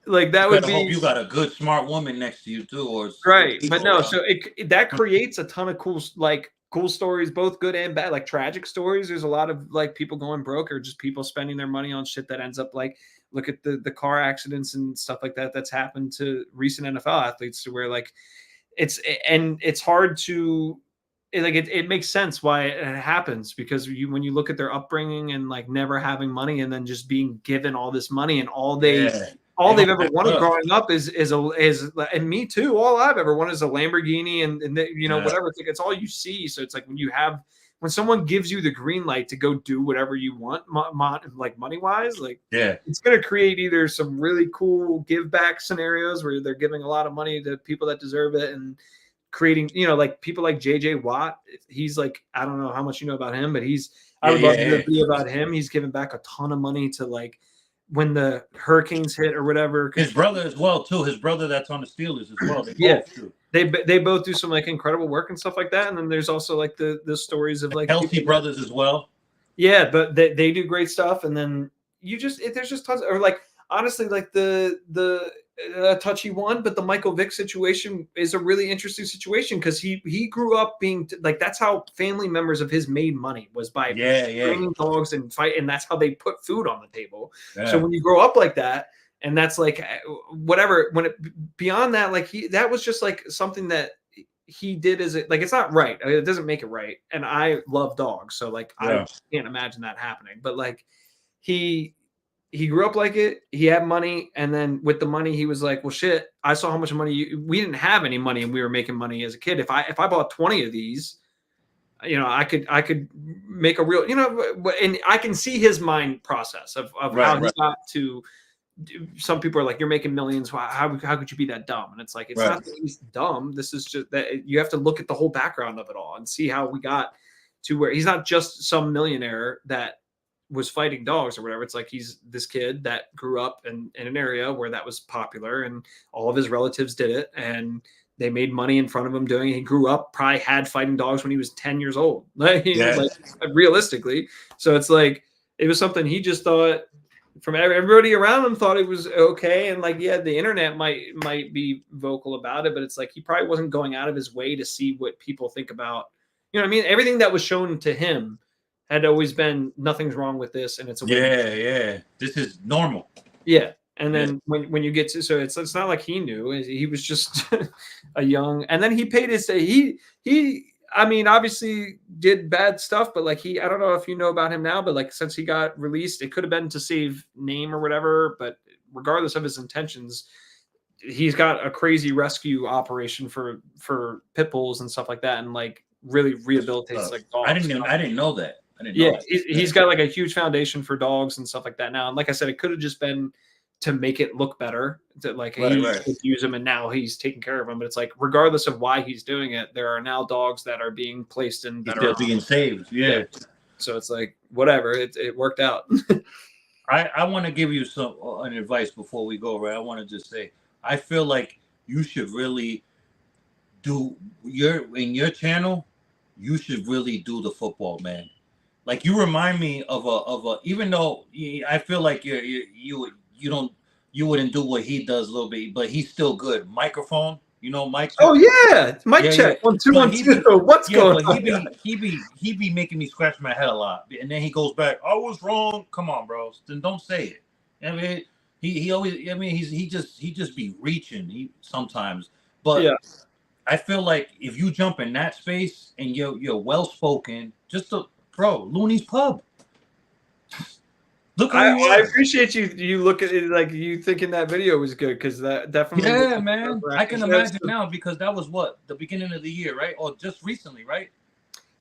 Like that would be. Hope you got a good, smart woman next to you too, or right. But no, so that creates a ton of cool stories, both good and bad, like tragic stories. There's a lot of like people going broke or just people spending their money on shit that ends up like look at the car accidents and stuff like that that's happened to recent NFL athletes to where like it's hard to it makes sense why it happens because when you look at their upbringing and like never having money and then just being given all this money and all they've ever wanted growing up is and me too. All I've ever wanted is a Lamborghini and whatever. It's all you see. So it's like when someone gives you the green light to go do whatever you want, like money wise, like it's going to create either some really cool give back scenarios where they're giving a lot of money to people that deserve it and creating, like people like JJ Watt. He's like, I don't know how much you know about him, but I would love to be about him. He's given back a ton of money to like when the hurricanes hit or whatever. His brother as well too. His brother that's on the Steelers as well. They both do some like incredible work and stuff like that. And then there's also like the stories of like Kelsey brothers as well. Yeah, but they do great stuff. And then there's just tons or like honestly like the touchy one, but the Michael Vick situation is a really interesting situation because he grew up being like that's how family members of his made money was by training dogs and fight, and that's how they put food on the table. So when you grow up like that, and that's like whatever beyond that, like that was just like something that he did as like it's not right. I mean, it doesn't make it right. And I love dogs, so like I can't imagine that happening. But like he grew up like it. He had money, and then with the money, he was like, "Well, shit! I saw how much money we didn't have any money, and we were making money as a kid. If I bought 20 of these, I could make a real, and I can see his mind process of how he got to. Some people are like, "You're making millions. How could you be that dumb?" And it's like, it's not that he's dumb. This is just that you have to look at the whole background of it all and see how we got to where he's not just some millionaire that was fighting dogs or whatever. It's like he's this kid that grew up in an area where that was popular and all of his relatives did it and they made money in front of him doing it. He grew up, probably had fighting dogs when he was 10 years old, like realistically. So it's like, it was something he just thought from everybody around him thought it was okay. And like, the internet might be vocal about it, but it's like, he probably wasn't going out of his way to see what people think about, what I mean? Everything that was shown to him had always been nothing's wrong with this, and it's a this is normal. And then when you get to it's not like he knew. He was just a young, and then he paid his he I mean obviously did bad stuff, but like I don't know if you know about him now, but like since he got released, it could have been to save name or whatever, but regardless of his intentions, he's got a crazy rescue operation for pit bulls and stuff like that, and like really rehabilitates like dogs. I didn't know that. He's got like a huge foundation for dogs and stuff like that now. And like I said, it could have just been to make it look better, that like he could use them and now he's taking care of them. But it's like, regardless of why he's doing it, there are now dogs that are being placed in better. They're being saved. Yeah. So it's like, whatever, it worked out. I want to give you an advice before we go, right? I want to just say, I feel like you should really do in your channel, you should really do the football, man. Like you remind me of a even though I feel like you wouldn't do what he does a little bit, but he's still good. Microphone, You know Mike? Oh yeah, mic Yeah, check. 1 2 But 1 2. What's going but on? he be making me scratch my head a lot, and then he goes back. I was wrong. Come on, bro. Then don't say it. I mean, he always. I mean, he just be reaching. He sometimes, but Yeah. I feel like if you jump in that space and you're well spoken, bro, Looney's Pub. Look who you I are. appreciate you look at it like you thinking that video was good because that definitely Yeah, man. I can Yes. imagine now because that was what the beginning of the year, right? Or just recently, right?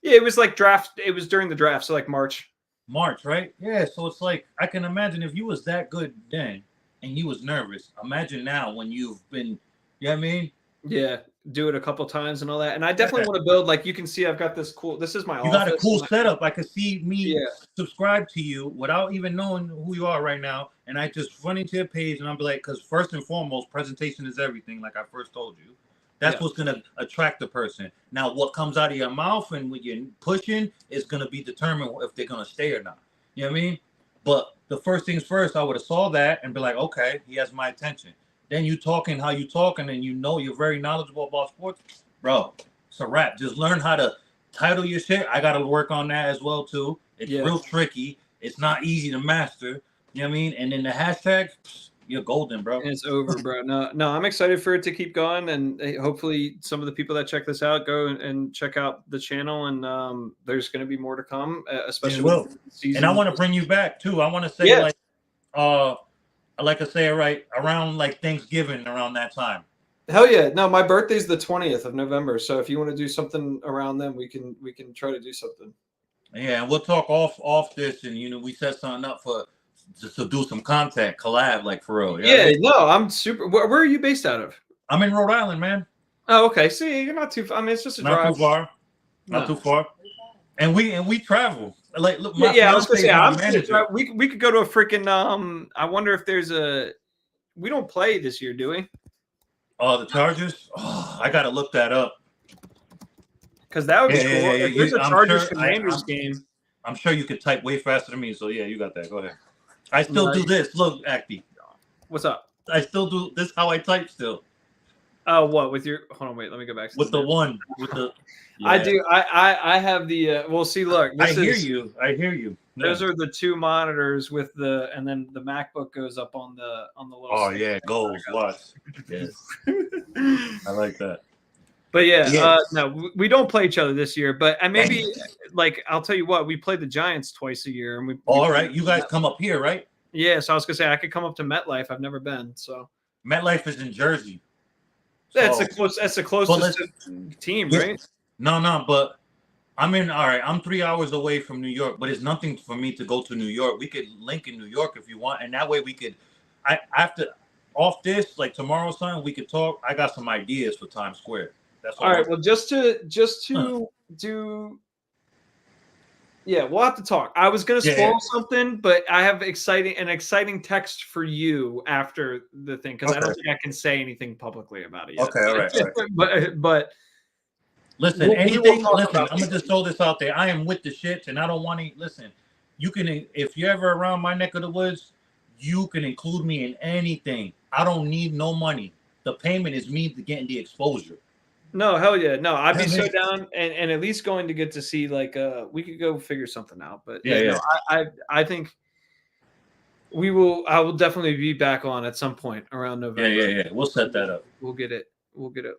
Yeah, it was like draft. It was during the draft, so like March. March, right? Yeah. So it's like I can imagine if you was that good then and you was nervous. Imagine now when you've been, you know what I mean? Yeah, do it a couple times and all that. And I Yeah. definitely want to build. Like you can see, I've got this cool. This is my You got a office. cool setup. I could see me Yeah. subscribe to you without even knowing who you are right now, and I just run into your page and I'm like, because first and foremost, presentation is everything. Like I first told you, that's what's gonna attract the person. Now, what comes out of your mouth and what you're pushing is gonna be determined if they're gonna stay or not. You know what I mean? But the first things first, I would have saw that and be like, okay, he has my attention. Then you talking how you talking, and you know you're very knowledgeable about sports, bro. It's a wrap. Just learn how to title your shit. I got to work on that as well too. It's real tricky. It's not easy to master. You know what I mean? And then the hashtag, you're golden, bro. It's over, bro. No, I'm excited for it to keep going, and hopefully, some of the people that check this out go and check out the channel. And there's going to be more to come, especially with season. And I want to bring you back too. I want to say like I say, right around like Thanksgiving, around that time. Hell yeah! No, my birthday's the 20th of November, so if you want to do something around then, we can try to do something. Yeah, and we'll talk off this, and we set something up for just to do some content collab, like for real. Yeah, no, I'm super. Where are you based out of? I'm in Rhode Island, man. Oh, okay. See, you're not too. I mean, it's just a drive. Not too far. Not too far. And we travel. Like, look, I was gonna say, I'm manager. We could go to a freaking. I wonder if there's a. We don't play this year, do we? Oh, the Chargers. Oh, I gotta look that up. Because that would be cool. If there's a Chargers Commanders game. I'm sure you could type way faster than me. So yeah, you got that. Go ahead. I still do this. Look, Acti. What's up? I still do this. How I type still. Oh, what with your? Hold on, wait. Let me go back. With the one. With the. Yeah. I do. I have the. Well, see, look. I hear you. Yeah. Those are the two monitors with the, and then the MacBook goes up on the little. Oh yeah, goals. Watch. Yes. I like that. But yeah, no, we don't play each other this year. But maybe, like, I'll tell you what, we play the Giants twice a year, and we. All right, you guys come up here, right? Yeah, so I was gonna say I could come up to MetLife. I've never been, so. MetLife is in Jersey. That's the closest team, right? No, but I'm in. All right, I'm 3 hours away from New York, but it's nothing for me to go to New York. We could link in New York if you want, and that way we could. I after off this, like tomorrow, son, we could talk. I got some ideas for Times Square. That's all right. Well, just to do. Yeah, we'll have to talk. I was gonna spoil something, but I have an exciting text for you after the thing because I don't think I can say anything publicly about it yet. Okay, all right. but listen, listen. I'm gonna just throw this out there. I am with the shits, and I don't want to listen. You can, if you're ever around my neck of the woods, you can include me in anything. I don't need no money. The payment is me getting the exposure. No, hell yeah. No, I'd be so down and at least going to get to see like we could go figure something out. But no, I think I will definitely be back on at some point around November. Yeah. We'll set that up. We'll get it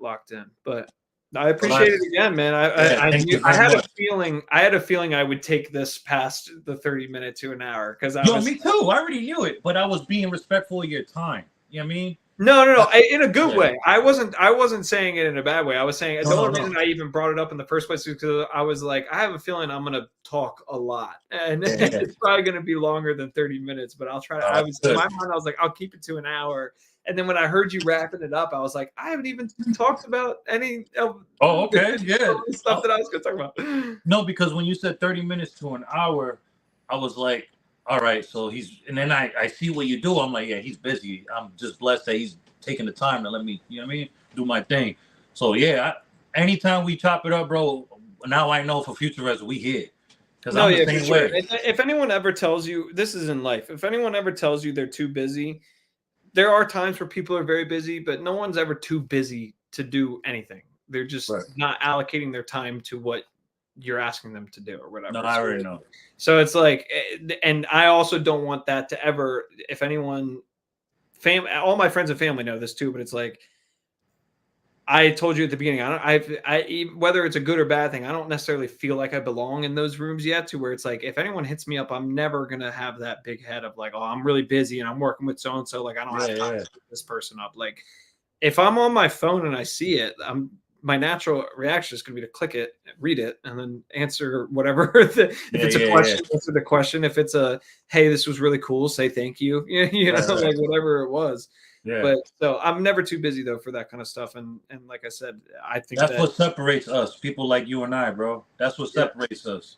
locked in. But I appreciate it again, man. I had a feeling I would take this past the 30 minutes to an hour because me too. I already knew it, but I was being respectful of your time. You know what I mean? No. In a good way. I wasn't saying it in a bad way. I was saying the only reason I even brought it up in the first place is because I was like, I have a feeling I'm going to talk a lot, and it's probably going to be longer than 30 minutes. But I'll try to. In my mind, I was like, I'll keep it to an hour. And then when I heard you wrapping it up, I was like, I haven't even talked about any of the stuff that I was going to talk about. No, because when you said 30 minutes to an hour, I was like, all right, so and then I see what you do. I'm like, yeah, he's busy. I'm just blessed that he's taking the time to let me, you know what I mean, do my thing. So yeah, anytime we chop it up, bro, now I know for future as we here. Because I'm the same way. If anyone ever tells you, this is in life, if anyone ever tells you they're too busy, there are times where people are very busy, but no one's ever too busy to do anything. They're just not allocating their time to what you're asking them to do or whatever. No, I already know. So it's like, and I also don't want that to ever, if anyone, all my friends and family know this too, but it's like, I told you at the beginning, whether it's a good or bad thing, I don't necessarily feel like I belong in those rooms yet, to where it's like, if anyone hits me up, I'm never going to have that big head of like, oh, I'm really busy and I'm working with so-and-so. Like, I don't have time to hit this person up. Like, if I'm on my phone and I see it, my natural reaction is going to be to click it, read it, and then answer whatever. If it's a question, answer the question. If it's a, hey, this was really cool, say thank you. You know, like whatever it was. Yeah. But so I'm never too busy though for that kind of stuff. And like I said, I think that's what separates us, people like you and I, bro. That's what separates us.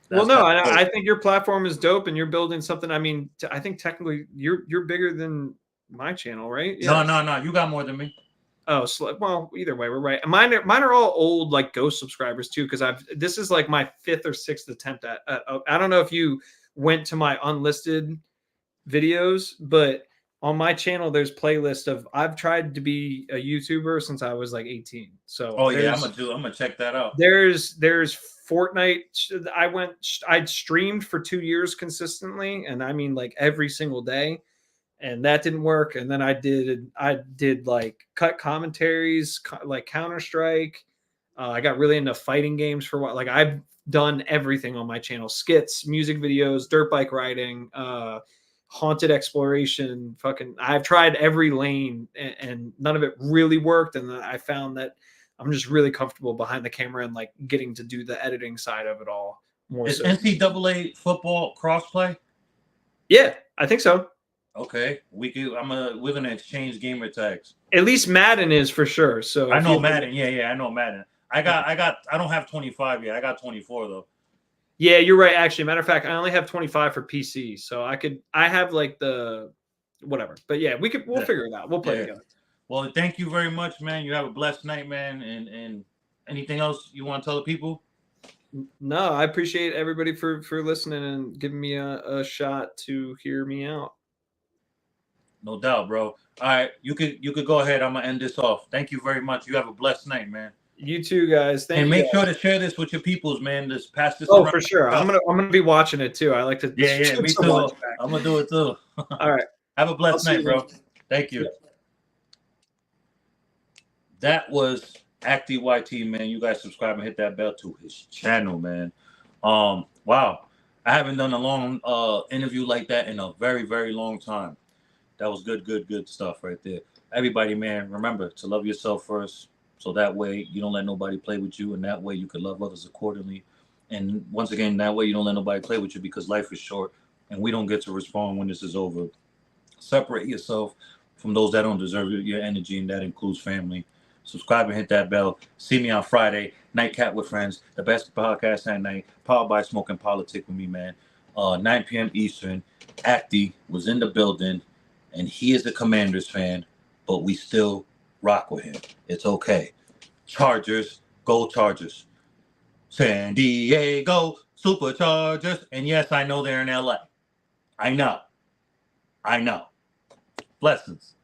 Well, no, I think your platform is dope, and you're building something. I mean, I think technically you're bigger than my channel, right? Yeah. No. You got more than me. Oh, well, either way, we're right. Mine are all old, like ghost subscribers too, because this is like my 5th or 6th attempt at. I don't know if you went to my unlisted videos, but on my channel there's playlist of, I've tried to be a YouTuber since I was like 18. So I'm gonna check that out. There's Fortnite. I'd streamed for 2 years consistently, and I mean like every single day, and that didn't work. And then I did like cut commentaries, like Counter-Strike. I got really into fighting games for a while. Like, I've done everything on my channel: skits, music videos, dirt bike riding, haunted exploration. I've tried every lane, and none of it really worked. And then I found that I'm just really comfortable behind the camera and like getting to do the editing side of it all more. Is NCAA football crossplay? Yeah, I think so. Okay, we're gonna exchange gamer tags. At least Madden is for sure. So I know Madden. Yeah, I know Madden. I don't have 25 yet. I got 24 though. Yeah, you're right. Actually, matter of fact, I only have 25 for PC, so I have like the whatever. But yeah, we'll figure it out. We'll play together. Well, thank you very much, man. You have a blessed night, man. And anything else you want to tell the people? No, I appreciate everybody for listening and giving me a shot to hear me out. No doubt, bro. All right, you could go ahead. I'm gonna end this off. Thank you very much. You have a blessed night, man. You too, guys. Thank you. And make sure to share this with your peoples, man. Just pass this. Oh, for sure. I'm gonna be watching it too. I like to. Yeah, me too. I'm gonna do it too. All right. Have a blessed night, bro. Thank you. Yeah. That was Acti YT, man. You guys subscribe and hit that bell to his channel, man. Wow. I haven't done a long interview like that in a very, very long time. That was good stuff right there. Everybody, man, remember to love yourself first, so that way you don't let nobody play with you, and that way you can love others accordingly. And once again, that way you don't let nobody play with you, because life is short and we don't get to respond when this is over. Separate yourself from those that don't deserve your energy, and that includes family. Subscribe and hit that bell. See me on Friday, Nightcap with Friends, the best podcast at night, powered by Smoking Politic with me, man. 9 p.m. Eastern. Acti was in the building, and he is a Commanders fan, but we still rock with him. It's okay. Chargers, go Chargers. San Diego Superchargers. And yes, I know they're in LA. I know. Blessings.